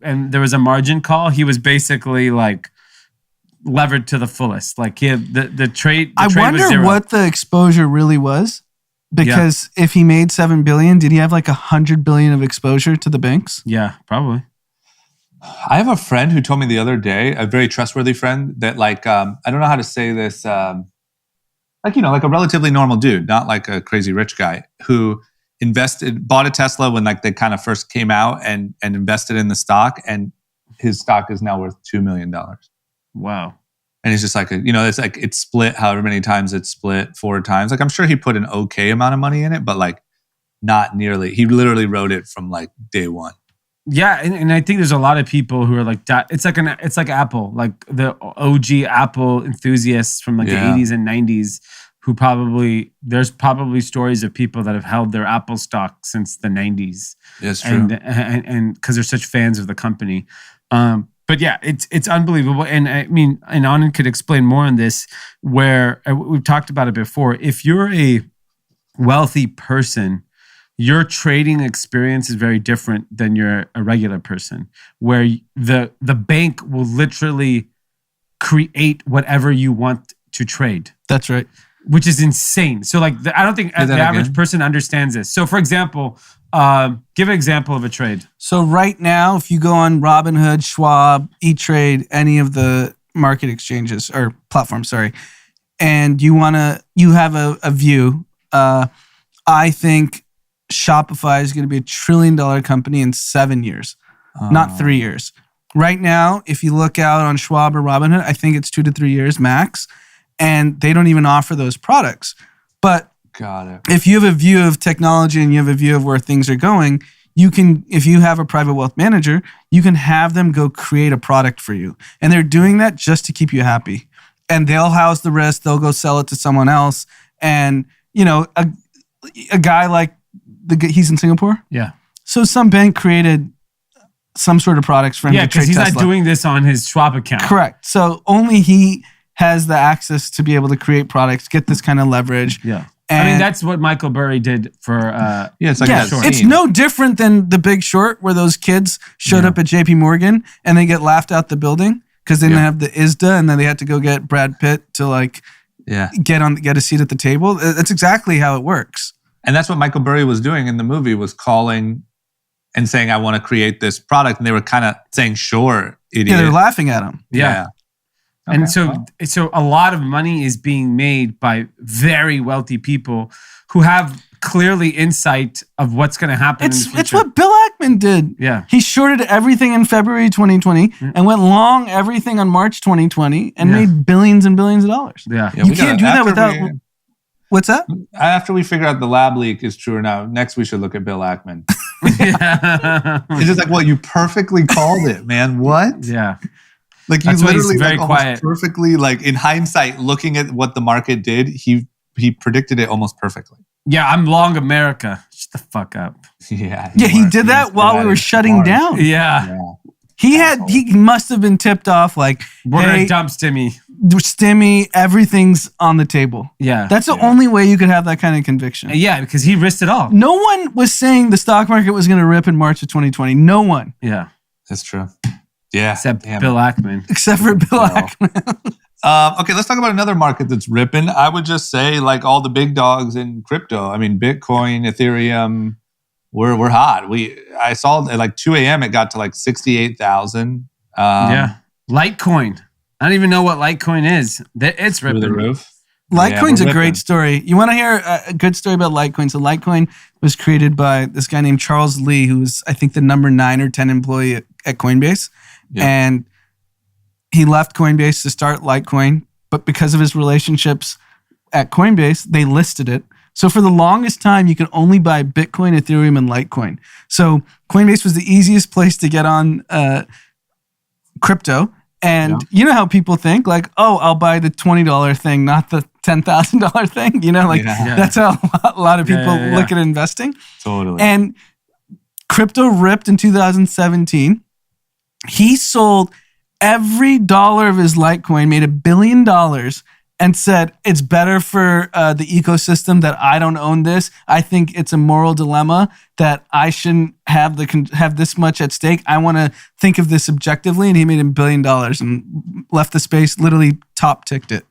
and there was a margin call, he was basically like levered to the fullest. Like he had the trade. I was wonder zero. what the exposure really was. Because if he made $7 billion, did he have like $100 billion of exposure to the banks? Yeah, probably. I have a friend who told me the other day, a very trustworthy friend, that I don't know how to say this, like a relatively normal dude, not like a crazy rich guy, who bought a Tesla when like they kind of first came out and invested in the stock, and his stock is now worth $2 million. Wow. And he's just like, it's like it's split however many times it's split, 4 times. Like I'm sure he put an okay amount of money in it, but like not nearly. He literally wrote it from like day one. Yeah, and I think there's a lot of people who are like that. It's like Apple, like the OG Apple enthusiasts from like Yeah. the 80s and 90s who there's probably stories of people that have held their Apple stock since the 90s. That's true. And because they're such fans of the company. But yeah, it's unbelievable. And I mean, and Anand could explain more on this, where we've talked about it before. If you're a wealthy person, your trading experience is very different than you're a regular person, where the bank will literally create whatever you want to trade. That's right. Which is insane. So like, I don't think the average person understands this. So for example, give an example of a trade. So right now, if you go on Robinhood, Schwab, E-Trade, any of the market exchanges or platforms, and you have a view. I think Shopify is going to be $1 trillion company in 7 years, not 3 years. Right now, if you look out on Schwab or Robinhood, I think it's 2 to 3 years max. And they don't even offer those products. But Got it. if you have a view of technology and you have a view of where things are going, you can, if you have a private wealth manager, you can have them go create a product for you. And they're doing that just to keep you happy. And they'll house the risk, they'll go sell it to someone else. And, a guy like he's in Singapore. Yeah. So some bank created some sort of products for him to trade because he's Tesla. not doing this on his Schwab account. Correct. So only he has the access to be able to create products, get this kind of leverage. Yeah. And that's what Michael Burry did for It's like a it's no different than The Big Short, where those kids showed up at JP Morgan and they get laughed out the building because they didn't have the ISDA, and then they had to go get Brad Pitt to get a seat at the table. That's exactly how it works. And that's what Michael Burry was doing in the movie, was calling and saying, I want to create this product. And they were kind of saying, sure, idiot. Yeah, they're laughing at him. Yeah. Okay, And so a lot of money is being made by very wealthy people who have clearly insight of what's going to happen in the future. It's what Bill Ackman did. Yeah. He shorted everything in February 2020 and went long everything on March 2020 and made billions and billions of dollars. Yeah. You can't do that without... What's that? After we figure out the lab leak is true or not, next we should look at Bill Ackman. It's just like, well, you perfectly called it, man. What? Yeah. Like you That's why he's literally very almost quiet. perfectly, like in hindsight, looking at what the market did, he predicted it almost perfectly. Yeah, I'm long America. Shut the fuck up. Yeah. He did that while we were shutting down. Yeah. He must have been tipped off like, We're going hey, to dump Stimmy. Stimmy, everything's on the table. Yeah. That's the only way you could have that kind of conviction. Yeah, because he risked it all. No one was saying the stock market was going to rip in March of 2020. No one. Yeah. That's true. Yeah. Except Damn Bill it. Ackman. Except for Bill Ackman. Okay, let's talk about another market that's ripping. I would just say, like all the big dogs in crypto. I mean, Bitcoin, Ethereum, we're hot. I saw at like 2 a.m. it got to like 68,000. Yeah. Litecoin. I don't even know what Litecoin is. It's Through ripping. the roof. Litecoin's we're a great ripping. story. You want to hear a good story about Litecoin? So Litecoin was created by this guy named Charles Lee, who was, I think, the number 9 or 10 employee at Coinbase. Yeah. And he left Coinbase to start Litecoin. But because of his relationships at Coinbase, they listed it. So for the longest time, you could only buy Bitcoin, Ethereum, and Litecoin. So Coinbase was the easiest place to get on crypto. And you know how people think, like, oh, I'll buy the $20 thing, not the $10,000 thing. You know, like that's how a lot of people look at investing. Totally. And crypto ripped in 2017. He sold every dollar of his Litecoin, made $1 billion, and said, it's better for the ecosystem that I don't own this. I think it's a moral dilemma that I shouldn't have this much at stake. I want to think of this objectively. And he made $1 billion and left the space, literally top ticked it.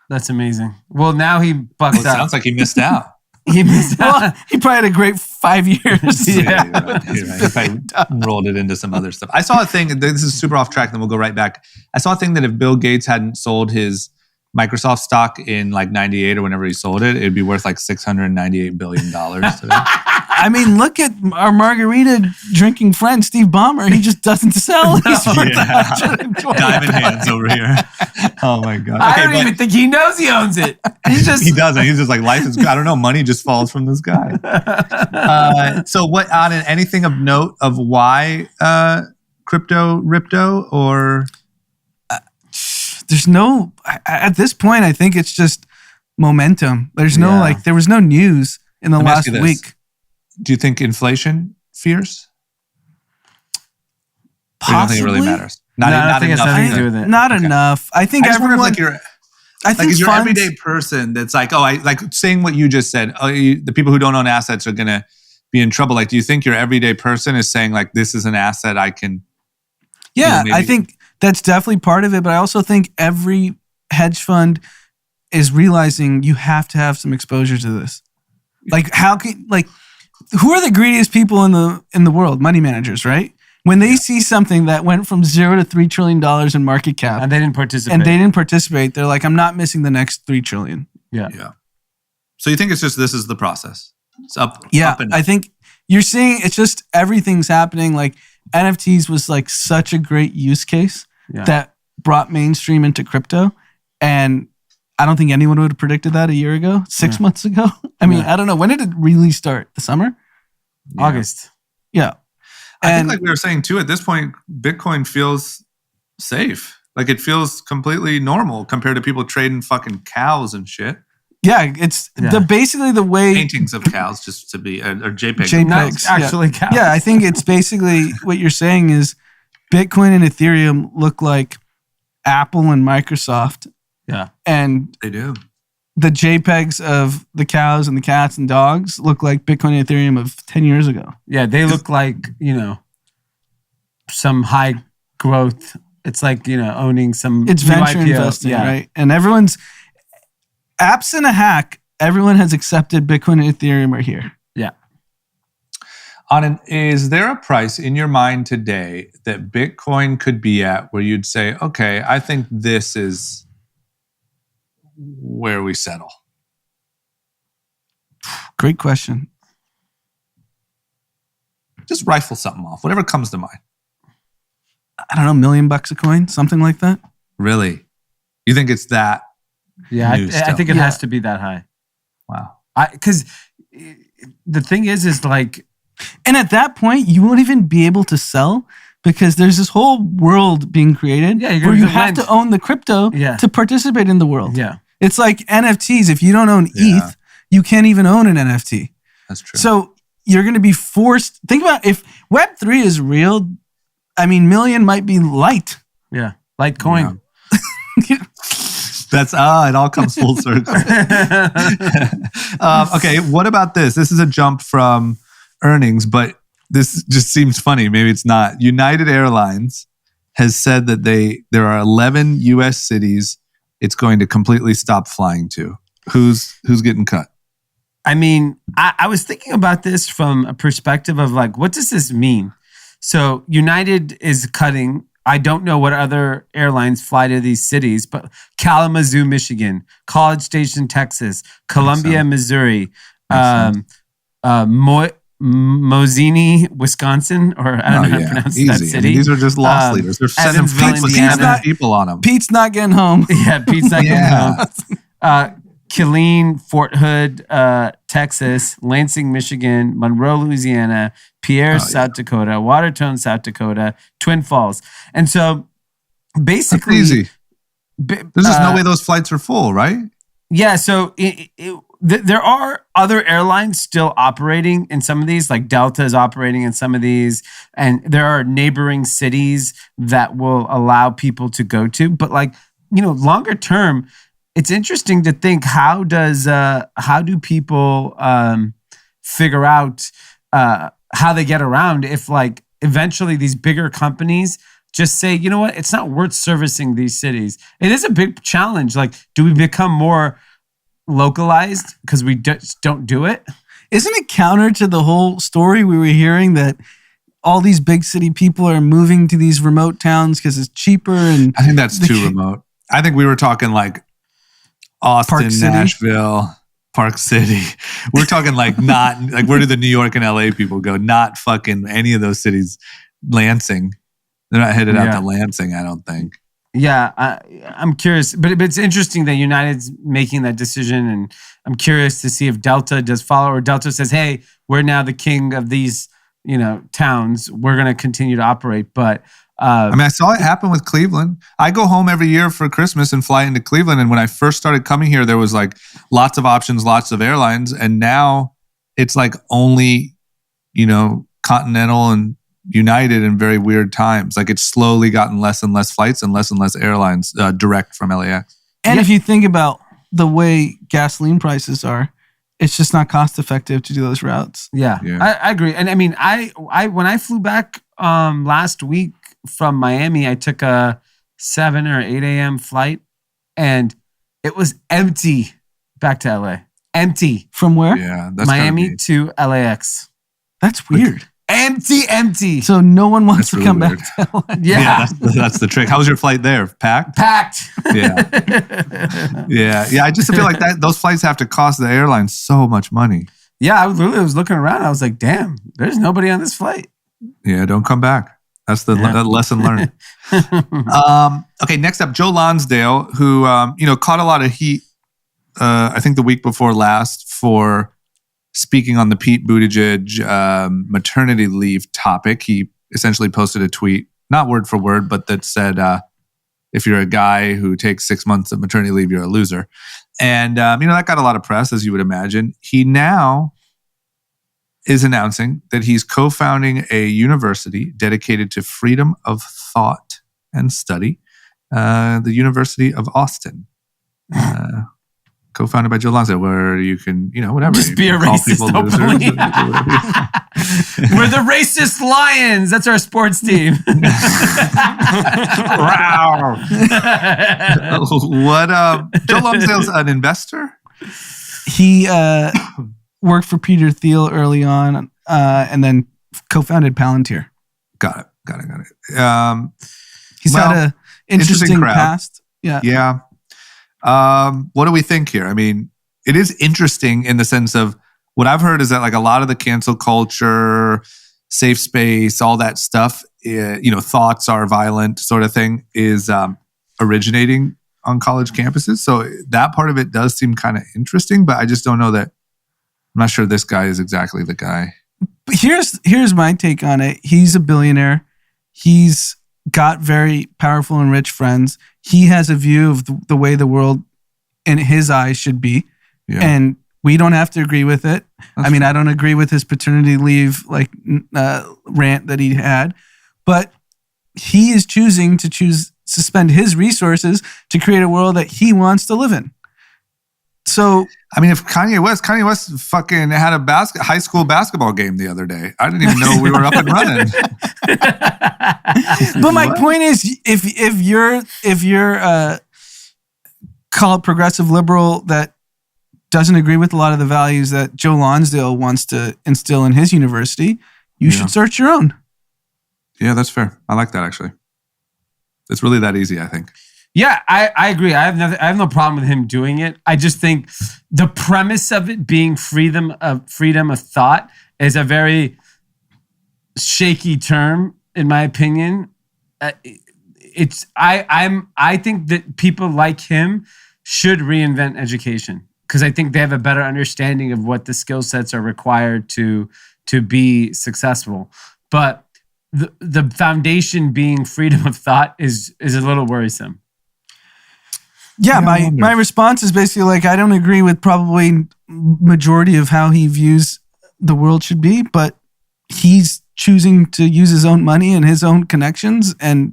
That's amazing. Well, now he bucked It out. sounds like he missed out. He missed out. Well, he probably had a great 5 years. He probably rolled it into some other stuff. I saw a thing, this is super off track, then we'll go right back. I saw a thing that if Bill Gates hadn't sold his Microsoft stock in like 98 or whenever he sold it, it'd be worth like $698 billion today. I mean, look at our margarita drinking friend, Steve Ballmer. He just doesn't sell. He's worth $120. Diamond hands over here. Oh my God. I don't even think he knows he owns it. He's just He doesn't. He's just like, life is good. I don't know. Money just falls from the sky. So what, Anand, anything of note of why crypto ripto or... There's no, at this point, I think it's just momentum. There's no, there was no news in the Let me ask last you this. week. Do you think inflation fears? Or you don't think it really Possibly. matters? Not, No, I don't not think it's enough. nothing to do either. with it. Not enough. I think I just wonder everyone, if like you're... I Like, think is your funds, everyday person that's like, oh, I like saying what you just said, the people who don't own assets are going to be in trouble. Like, do you think your everyday person is saying, like, this is an asset I can... yeah, maybe- I think that's definitely part of it. But I also think every hedge fund is realizing you have to have some exposure to this. Like, who are the greediest people in the world? Money managers, right? When they see something that went from $0 to $3 trillion in market cap, And they didn't participate. they're like, I'm not missing the next $3 trillion. Yeah. So you think it's just this is the process? It's up. Yeah, up and I think you're seeing it's just everything's happening. Like NFTs was like such a great use case that brought mainstream into crypto, and I don't think anyone would have predicted that a year ago, 6 months ago. I mean, I don't know. When did it really start? The summer? August. Yeah. I think like we were saying too, at this point, Bitcoin feels safe. Like it feels completely normal compared to people trading fucking cows and shit. Yeah, it's basically the way Paintings of cows, just to be, or JPEGs. JPEGs, actually cows. Yeah, I think it's basically what you're saying is Bitcoin and Ethereum look like Apple and Microsoft. Yeah. And They do. the JPEGs of the cows and the cats and dogs look like Bitcoin and Ethereum of 10 years ago. Yeah, they look like, some high growth. It's like, owning some It's new venture IPO. investing, right? And everyone's, absent a hack, everyone has accepted Bitcoin and Ethereum are here. Yeah. Anand, is there a price in your mind today that Bitcoin could be at where you'd say, okay, I think this is where we settle? Great question. Just rifle something off, whatever comes to mind. I don't know, $1 million a coin, something like that. Really? You think it's that? Yeah, I New think it still. has to be that high. Wow. Because the thing is like, And at that point, you won't even be able to sell because there's this whole world being created Yeah, you're where gonna you have lend. to own the crypto to participate in the world. yeah, It's like NFTs. If you don't own ETH, you can't even own an NFT. That's true. So you're going to be forced. Think about if Web3 is real, I mean, million might be light. yeah, Litecoin. That's it all comes full circle. Okay, what about this? This is a jump from earnings, but this just seems funny. Maybe it's not. United Airlines has said that there are 11 U.S. cities it's going to completely stop flying to. Who's getting cut? I mean, I was thinking about this from a perspective of like, what does this mean? So United is cutting. I don't know what other airlines fly to these cities, but Kalamazoo, Michigan, College Station, Texas, Columbia, Missouri, Mozini, Wisconsin, or I don't know how to pronounce that city. I mean, these are just loss leaders. They're sending Evansville, fleets Indiana. of people on them. Pete's not getting home. Yeah, Pete's not getting home. Killeen, Fort Hood, Texas, Lansing, Michigan, Monroe, Louisiana, Pierre, South Dakota, Watertown, South Dakota, Twin Falls. And so basically... That's easy. There's just no way those flights are full, right? Yeah, so there are other airlines still operating in some of these, like Delta is operating in some of these, and there are neighboring cities that will allow people to go to. But like, longer term, it's interesting to think how do people figure out how they get around if like eventually these bigger companies just say, you know what, it's not worth servicing these cities. It is a big challenge. Like, do we become more localized because we just don't do it? Isn't it counter to the whole story we were hearing that all these big city people are moving to these remote towns because it's cheaper? And I think that's too remote. I think we were talking like Austin, Nashville, Park City. We're talking like not like where do the New York and LA people go? Not fucking any of those cities. Lansing. They're not headed out to Lansing, I don't think. Yeah, I'm curious. But it's interesting that United's making that decision. And I'm curious to see if Delta does follow or Delta says, hey, we're now the king of these, towns. We're going to continue to operate. But I mean, I saw it happen with Cleveland. I go home every year for Christmas and fly into Cleveland. And when I first started coming here, there was like lots of options, lots of airlines. And now it's like only, Continental and United in very weird times. Like it's slowly gotten less and less flights and less airlines direct from LAX. And if you think about the way gasoline prices are, it's just not cost effective to do those routes. Yeah. I agree. And I mean, I when I flew back last week from Miami, I took a 7 or 8 a.m. flight, and it was empty back to LA. Empty. From where? Yeah, that's Miami to LAX. That's weird. Empty. So no one wants That's to really come weird. back to LA. Yeah. That's the trick. How was your flight there? Packed? Packed. Yeah. Yeah. I just feel like those flights have to cost the airline so much money. Yeah, I was looking around. I was like, damn, there's nobody on this flight. Yeah, don't come back. That's the lesson learned. Okay, next up, Joe Lonsdale, who caught a lot of heat. I think the week before last for speaking on the Pete Buttigieg maternity leave topic. He essentially posted a tweet, not word for word, but that said, "If you're a guy who takes 6 months of maternity leave, you're a loser." And that got a lot of press, as you would imagine. He now is announcing that he's co-founding a university dedicated to freedom of thought and study, the University of Austin, co-founded by Joe Lonsdale, where you can, whatever. Just be a racist openly. We're the racist Lions. That's our sports team. What? Joe Lonsdale's an investor? He worked for Peter Thiel early on, and then co-founded Palantir. Got it. He's had an interesting crowd. past. Yeah. Yeah. What do we think here? I mean, it is interesting in the sense of what I've heard is that like a lot of the cancel culture, safe space, all that stuff, thoughts are violent sort of thing is originating on college campuses. So that part of it does seem kind of interesting, but I just don't know that. I'm not sure this guy is exactly the guy. But here's my take on it. He's a billionaire. He's got very powerful and rich friends. He has a view of the way the world in his eyes should be. Yeah. And we don't have to agree with it. I don't agree with his paternity leave rant that he had, but he is choosing to spend his resources to create a world that he wants to live in. So, I mean, if Kanye West fucking had a high school basketball game the other day. I didn't even know we were up and running. But my point is, if you're call it progressive liberal that doesn't agree with a lot of the values that Joe Lonsdale wants to instill in his university, you should start your own. Yeah, that's fair. I like that actually. It's really that easy, I think. Yeah, I agree. I have no problem with him doing it. I just think the premise of it being freedom of thought is a very shaky term, in my opinion. I think that people like him should reinvent education because I think they have a better understanding of what the skill sets are required to be successful. But the foundation being freedom of thought is a little worrisome. Yeah, my response is basically like, I don't agree with probably majority of how he views the world should be, but he's choosing to use his own money and his own connections and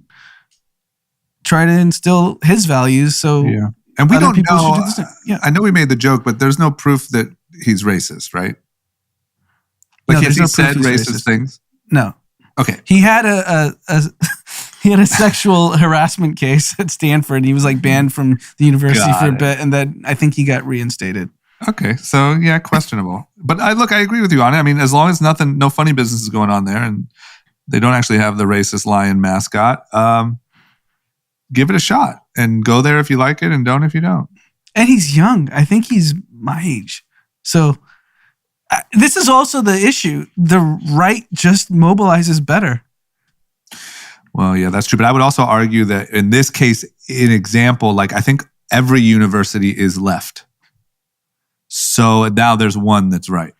try to instill his values. So yeah. And we other don't people know. should do the same. Yeah. I know we made the joke, but there's no proof that he's racist, right? No, Like, has there's he no said proof he's racist racist. things? No. Okay. He had a sexual harassment case at Stanford. And he was like banned from the university for a bit, and then I think he got reinstated. Okay, so yeah, questionable. But I agree with you on it. I mean, as long as no funny business is going on there, and they don't actually have the racist lion mascot, give it a shot and go there if you like it, and don't if you don't. And he's young. I think he's my age. So this is also the issue. The right just mobilizes better. Well, yeah, that's true. But I would also argue that in this case, an example, like I think every university is left. So now there's one that's right.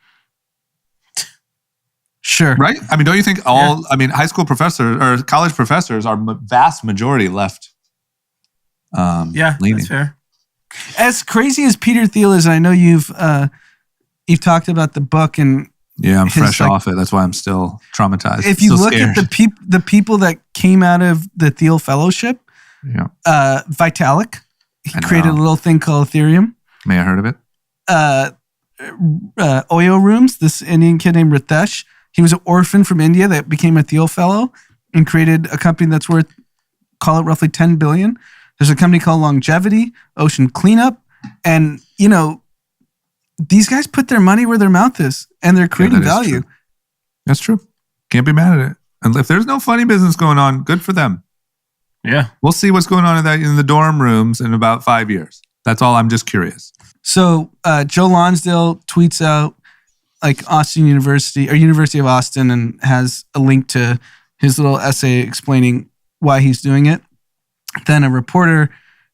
Sure. Right? I mean, don't you think high school professors or college professors are vast majority left? Yeah, leaning. that's fair. As crazy as Peter Thiel is, I know you've talked about the book and yeah, I'm fresh off it. That's why I'm still traumatized. If you still look scared. at the people that came out of the Thiel Fellowship, Vitalik, he created a little thing called Ethereum. May I heard of it? Oyo Rooms, this Indian kid named Ritesh, he was an orphan from India that became a Thiel Fellow and created a company that's worth call it roughly 10 billion. There's a company called Longevity, Ocean Cleanup, and these guys put their money where their mouth is, and they're creating value. True. That's true. Can't be mad at it. And if there's no funny business going on, good for them. Yeah. We'll see what's going on in the dorm rooms in about 5 years. That's all. I'm just curious. So Joe Lonsdale tweets out like Austin University or University of Austin and has a link to his little essay explaining why he's doing it. Then a reporter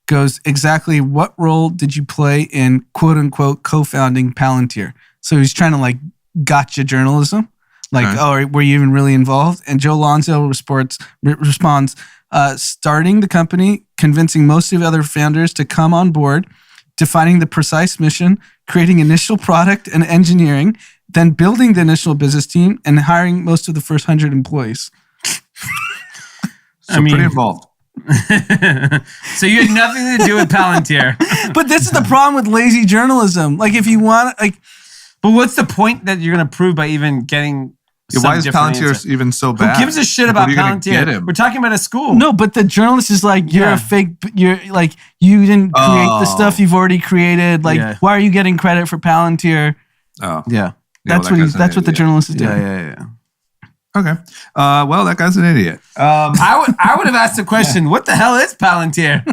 goes, exactly what role did you play in quote unquote co-founding Palantir? So he's trying to like gotcha journalism. Like, oh, were you even really involved? And Joe Lonsdale responds, starting the company, convincing most of the other founders to come on board, defining the precise mission, creating initial product and engineering, then building the initial business team and hiring most of the first 100 employees. So pretty involved. So you had nothing to do with Palantir. But this is the problem with lazy journalism. Like if you want, but what's the point that you're going to prove by even getting? Why is Palantir even so bad? Who gives a shit about Palantir? We're talking about a school. No, but the journalist is like, you're a fake. You're like, you didn't create the stuff you've already created. Like, why are you getting credit for Palantir? Oh, yeah. That's what the journalist is doing. Yeah. Okay. Well, that guy's an idiot. I would have asked the question, what the hell is Palantir?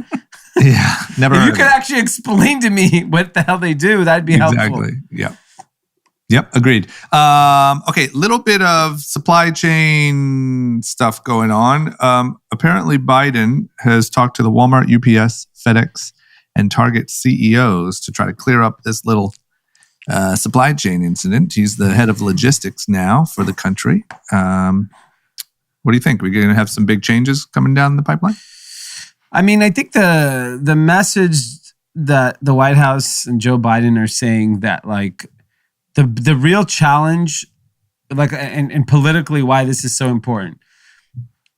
Yeah, never. If you could actually explain to me what the hell they do, that'd be helpful. Exactly. Yeah. Yep, agreed. Okay, little bit of supply chain stuff going on. Apparently, Biden has talked to the Walmart, UPS, FedEx, and Target CEOs to try to clear up this little supply chain incident. He's the head of logistics now for the country. What do you think? We're going to have some big changes coming down the pipeline? I mean, I think the message that the White House and Joe Biden are saying that like the real challenge, like and politically why this is so important.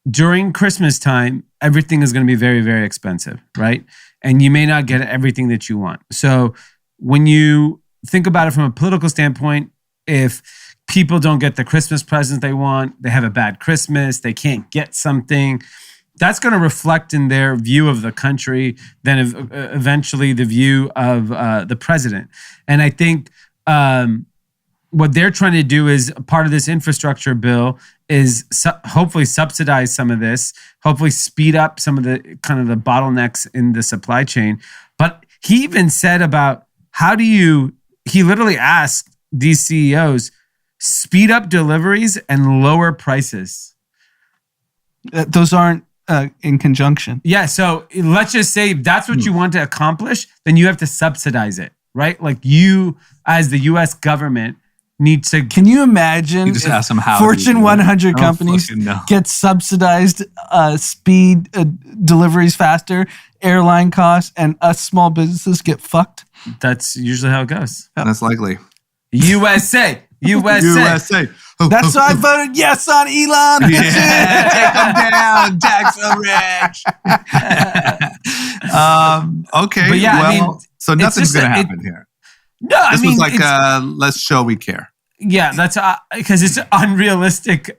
During Christmas time, everything is going to be very, very expensive, right? And you may not get everything that you want. So when you think about it from a political standpoint, if people don't get the Christmas presents they want, they have a bad Christmas, they can't get something, that's going to reflect in their view of the country, then eventually the view of the president. And I think what they're trying to do is part of this infrastructure bill is hopefully subsidize some of this, hopefully speed up some of the kind of the bottlenecks in the supply chain. But he even said about he literally asked these CEOs, speed up deliveries and lower prices. Those aren't in conjunction. Yeah, so let's just say that's what you want to accomplish, then you have to subsidize it, right? Like you, as the U.S. government, need to... Can you imagine just ask them how Fortune 100 companies get subsidized speed deliveries faster, airline costs, and us small businesses get fucked? That's usually how it goes. That's likely. USA. That's why I voted yes on Elon. Yeah, take them down, tax the rich. Okay, but yeah, I mean, so nothing's going to happen here. No, this was like let's show we care. Yeah, that's because it's an unrealistic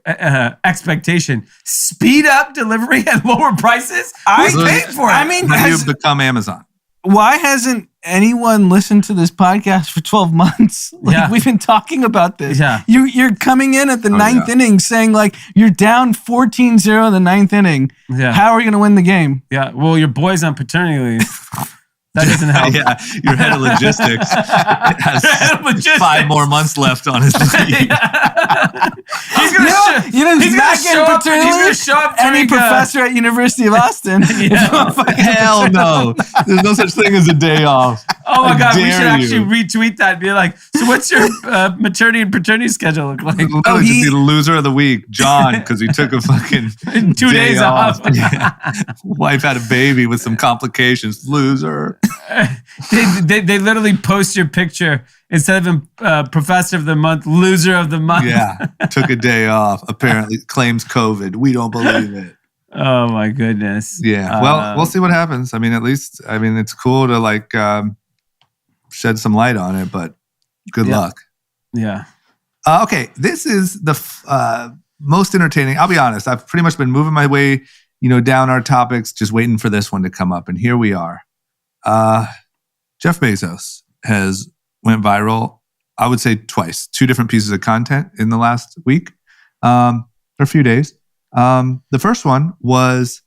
expectation. Speed up delivery and lower prices. I paid for it. I mean, you've become Amazon. Why hasn't anyone listened to this podcast for 12 months? We've been talking about this. Yeah. You're coming in at the ninth inning saying like you're down 14-0 in the ninth inning. Yeah. How are we going to win the game? Yeah. Well, your boy's on paternity leave. That doesn't help. Yeah, your head of logistics has 5 more months left on his leave. He's going to show up any professor at University of Austin. Hell no. There's no such thing as a day off. Oh my God, we should actually retweet that and be like, so what's your maternity and paternity schedule look like? Just be the loser of the week, John, because he took a fucking 2 days off. Yeah. Wife had a baby with some complications. Loser. They literally post your picture instead of professor of the month, loser of the month. Yeah, took a day off. Apparently claims COVID. We don't believe it. Oh my goodness. Yeah. Well, we'll see what happens. I mean, at least it's cool to like shed some light on it, but good luck. Yeah. Okay, this is the most entertaining. I'll be honest. I've pretty much been moving my way down our topics, just waiting for this one to come up. And here we are. Jeff Bezos has went viral, I would say twice, 2 different pieces of content in the last week, or a few days. The first one was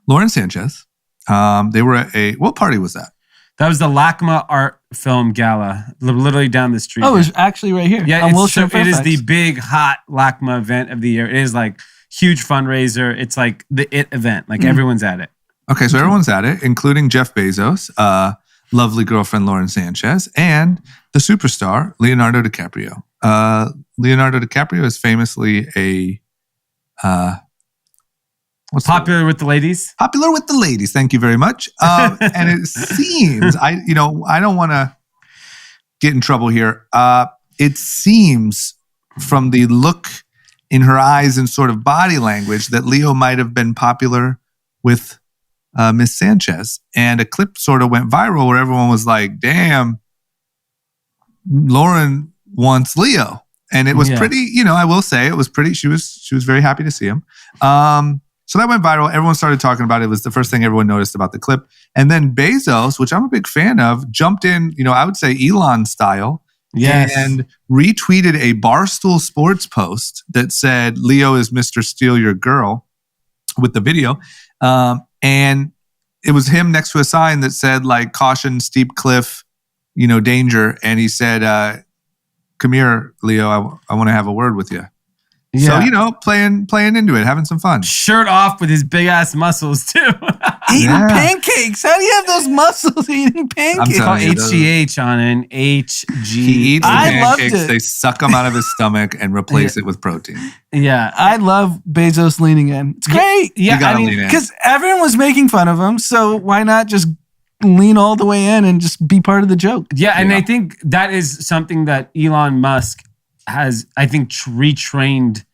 Lauren Sanchez. They were at what party was that? That was the LACMA Art Film Gala, literally down the street. Oh, it was actually right here. Yeah, on it Wilshire is Fairfax. the big, hot LACMA event of the year. It is like huge fundraiser. It's like the IT event. Like everyone's at it. Okay, so everyone's at it, including Jeff Bezos, lovely girlfriend Lauren Sanchez, and the superstar Leonardo DiCaprio. Leonardo DiCaprio is famously a Popular with the ladies. Popular with the ladies. Thank you very much. And it seems I don't want to get in trouble here. It seems from the look in her eyes and sort of body language that Leo might have been popular with Miss Sanchez. And a clip sort of went viral where everyone was like, damn, Lauren wants Leo. And it was pretty, I will say it was pretty, she was very happy to see him. So that went viral. Everyone started talking about it. It was the first thing everyone noticed about the clip. And then Bezos, which I'm a big fan of, jumped in, I would say Elon style. Yes. And retweeted a Barstool Sports post that said, Leo is Mr. Steal Your Girl with the video. And it was him next to a sign that said like, caution, steep cliff, danger. And he said, come here, Leo, I want to have a word with you. Yeah. So, playing into it, having some fun. Shirt off with his big ass muscles too. Eating pancakes. How do you have those muscles eating pancakes? It's called HGH on an HG. He eats the I loved pancakes, it. they suck them out of his stomach and replace it with protein. Yeah. I love Bezos leaning in. It's great. You Yeah. gotta I mean, lean in. Because everyone was making fun of him, so why not just lean all the way in and just be part of the joke? yeah. And Yeah. I think that is something that Elon Musk has, I think, retrained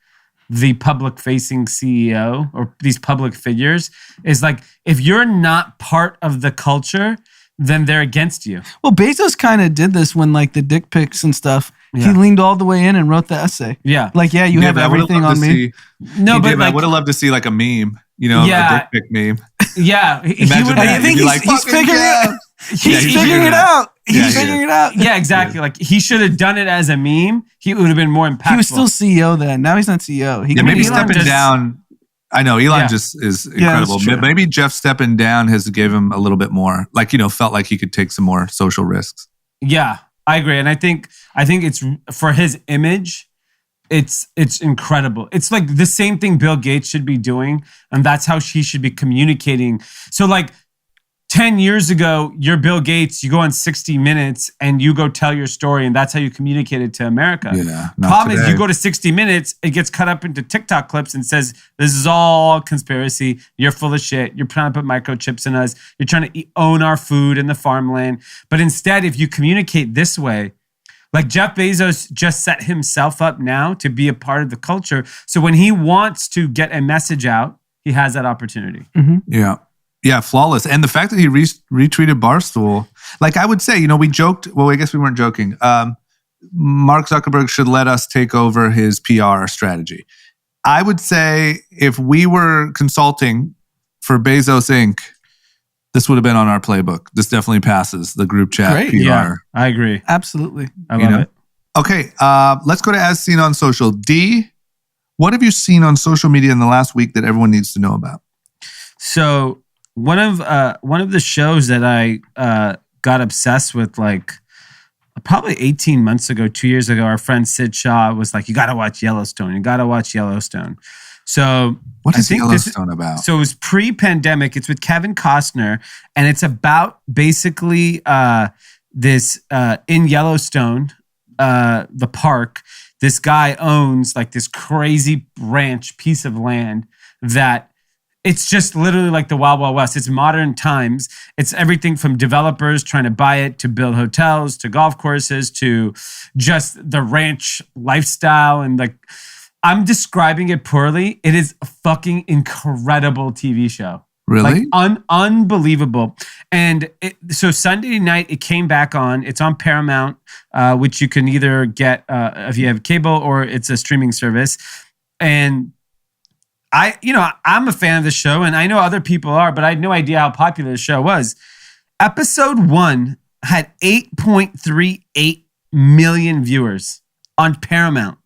the public facing CEO or these public figures is like, if you're not part of the culture, then they're against you. Well, Bezos kind of did this when like the dick pics and stuff. Yeah. He leaned all the way in and wrote the essay. Yeah. Like, you have but I would've everything loved on to me. see- No, He but did, I like, would have loved to see like a meme, Yeah. a dick pic meme. yeah. He Imagine would that. I have, think You'd be he's like, "Fucking figuring Jeff." it. He's Yeah, he's figuring it out. Yeah, He's he figuring is. it out. yeah, exactly. Like he should have done it as a meme. He would have been more impactful. He was still CEO then. Now he's not CEO. He Yeah, can maybe be Elon stepping just- down. I know Elon Yeah. just is that's incredible. true. Maybe Jeff stepping down has gave him a little bit more, like felt like he could take some more social risks. Yeah, I agree, and I think it's for his image. It's incredible. It's like the same thing Bill Gates should be doing, and that's how she should be communicating. So like 10 years ago, you're Bill Gates, you go on 60 Minutes and you go tell your story, and that's how you communicate it to America. Yeah. not Problem is, today. you go to 60 Minutes, it gets cut up into TikTok clips and says, this is all conspiracy. You're full of shit. You're trying to put microchips in us. You're trying to own our food and the farmland. But instead, if you communicate this way, like Jeff Bezos just set himself up now to be a part of the culture. So when he wants to get a message out, he has that opportunity. Yeah. Yeah, flawless. And the fact that he retweeted Barstool, like I would say, we joked, well, I guess we weren't joking. Mark Zuckerberg should let us take over his PR strategy. I would say if we were consulting for Bezos Inc., this would have been on our playbook. This definitely passes the group chat Great. PR. Yeah, I agree. Absolutely. I love it. Okay, let's go to As Seen on Social. Dee, what have you seen on social media in the last week that everyone needs to know about? So one of the shows that I got obsessed with, like probably 18 months ago, 2 years ago, our friend Sid Shaw was like, "You got to watch Yellowstone. You got to watch Yellowstone." So What I is think Yellowstone about? So it was pre-pandemic. It's with Kevin Costner, and it's about basically this in Yellowstone, the park. This guy owns like this crazy ranch piece of land that it's just literally like the Wild Wild West. It's modern times. It's everything from developers trying to buy it to build hotels to golf courses to just the ranch lifestyle. And like, I'm describing it poorly. It is a fucking incredible TV show. Really? Like unbelievable. And so Sunday night, it came back on. It's on Paramount, which you can either get if you have cable or it's a streaming service. And I'm a fan of the show, and I know other people are, but I had no idea how popular the show was. Episode 1 had 8.38 million viewers on Paramount.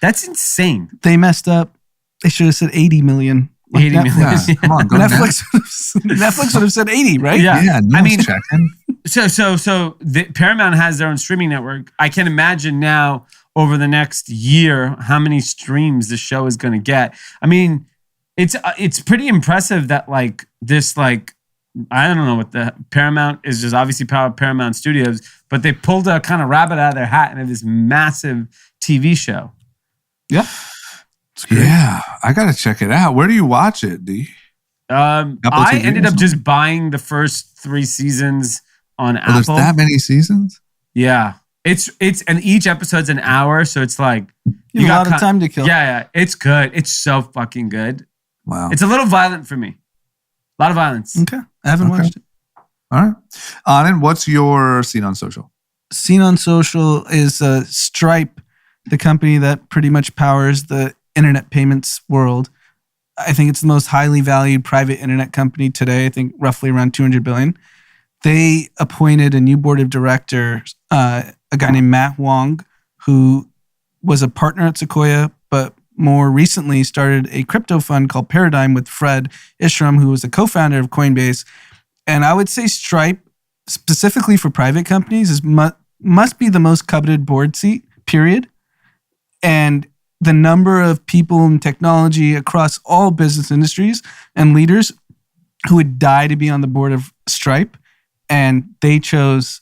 That's insane. They messed up. They should have said 80 million. 80 million. Yeah, come on, go Netflix would have said 80, right? Yeah. I mean, checking. So the Paramount has their own streaming network. I can imagine now over the next year how many streams the show is going to get. I mean, it's pretty impressive that like this like I don't know what the Paramount is just obviously Paramount Studios, but they pulled a kind of rabbit out of their hat and have this massive TV show. Yeah. Yeah, I got to check it out. Where do you watch it, D? I TV ended or up just buying the first 3 seasons on Apple. There's that many seasons? Yeah. It's and each episode's an hour, so it's like You got a lot of time to kill. Yeah, it's good. It's so fucking good. Wow. It's a little violent for me. A lot of violence. Okay. I haven't watched it. All right. Anand, what's your scene on social? Scene on social is Stripe, the company that pretty much powers the internet payments world. I think it's the most highly valued private internet company today. I think roughly around 200 billion. They appointed a new board of directors, a guy named Matt Wong, who was a partner at Sequoia, but more recently started a crypto fund called Paradigm with Fred Ishram, who was the co-founder of Coinbase. And I would say Stripe, specifically for private companies, must be the most coveted board seat, period. And the number of people in technology across all business industries and leaders who would die to be on the board of Stripe, and they chose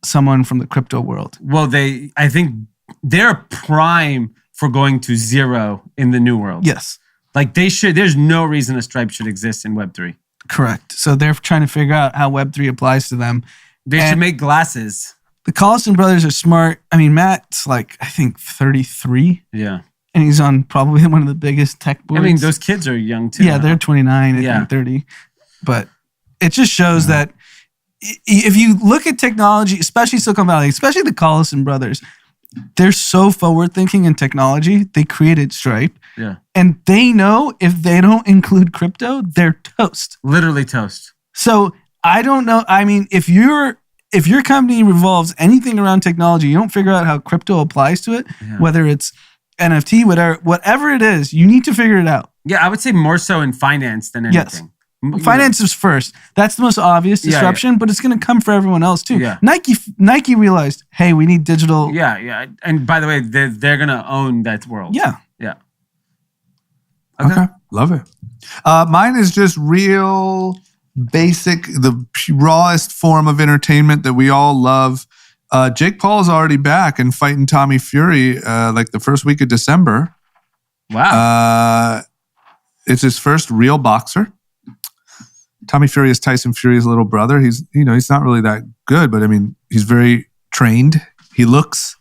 someone from the crypto world. Well, I think they're prime for going to zero in the new world. Yes. Like there's no reason a Stripe should exist in Web3. Correct. So they're trying to figure out how Web3 applies to them. They should make glasses. The Collison brothers are smart. I mean, Matt's like, I think 33. Yeah. And he's on probably one of the biggest tech boards. I mean, those kids are young too. Yeah, they're 29, I think 30. But it just shows that if you look at technology, especially Silicon Valley, especially the Collison brothers, they're so forward-thinking in technology. They created Stripe. Yeah. And they know if they don't include crypto, they're toast. Literally toast. So I don't know. I mean, if your company revolves anything around technology, you don't figure out how crypto applies to it, whether it's NFT, whatever it is, you need to figure it out. Yeah, I would say more so in finance than anything. Yes. Finance is first. That's the most obvious disruption, but it's going to come for everyone else too. Yeah. Nike realized, hey, we need digital. Yeah. And by the way, they're going to own that world. Yeah. Yeah. Okay. Love it. Mine is just real basic, the rawest form of entertainment that we all love. Jake Paul is already back and fighting Tommy Fury like the first week of December. Wow. It's his first real boxer. Tommy Fury is Tyson Fury's little brother. He's not really that good, but I mean, he's very trained. He looks,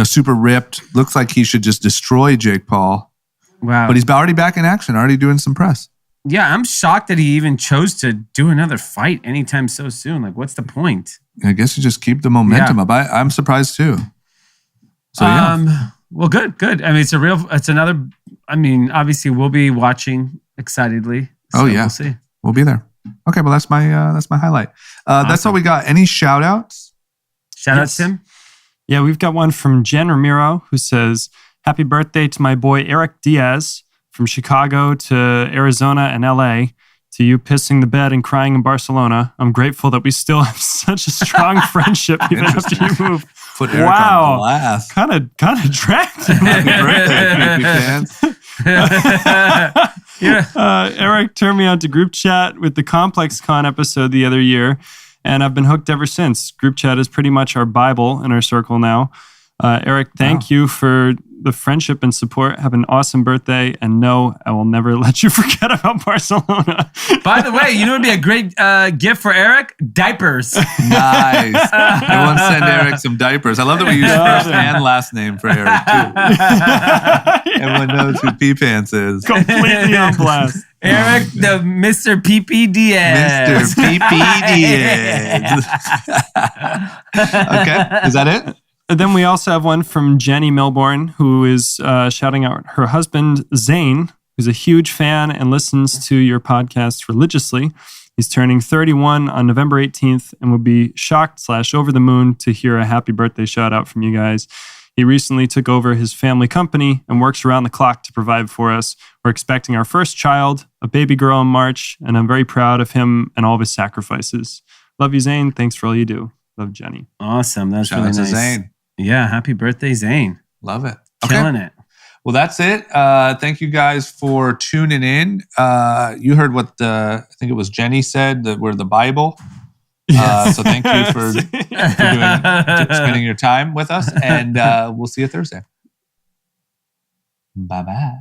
super ripped. Looks like he should just destroy Jake Paul. Wow. But he's already back in action, already doing some press. Yeah, I'm shocked that he even chose to do another fight anytime so soon. Like, what's the point? I guess you just keep the momentum up. I'm surprised too. So well, good. I mean, it's another. I mean, obviously, we'll be watching excitedly. So we'll see. We'll be there. Okay, well, that's my highlight. That's all we got. Any shout outs? Shout outs, Tim? Yeah, we've got one from Jen Ramiro who says, "Happy birthday to my boy Eric Diaz from Chicago to Arizona and LA. To you pissing the bed and crying in Barcelona. I'm grateful that we still have such a strong friendship even after you move." Put Eric on blast. Kind of dragged him. Happy birthday, fans. Eric turned me on to group chat with the Complex Con episode the other year, and I've been hooked ever since. Group chat is pretty much our Bible in our circle now. Eric, thank you for the friendship and support. Have an awesome birthday, and no, I will never let you forget about Barcelona. By the way, you know what would be a great gift for Eric? Diapers. Nice. Everyone send Eric some diapers. I love that we use first and last name for Eric too. Everyone knows who P Pants is. Completely on blast. Eric, the Mr. PPDS. Mr. PPDS. Okay, is that it? And then we also have one from Jenny Milbourne, who is shouting out her husband, Zane, who who's a huge fan and listens to your podcast religiously. He's turning 31 on November 18th and will be shocked / over the moon to hear a happy birthday shout out from you guys. He recently took over his family company and works around the clock to provide for us. We're expecting our first child, a baby girl, in March, and I'm very proud of him and all of his sacrifices. Love you, Zane. Thanks for all you do. Love, Jenny. Awesome. That's Shout really out to nice. Zane. Yeah. Happy birthday, Zane. Love it. Killing it. Well, that's it. Thank you guys for tuning in. You heard what I think it was Jenny said, that we're the Bible. So thank you for spending your time with us. And we'll see you Thursday. Bye-bye.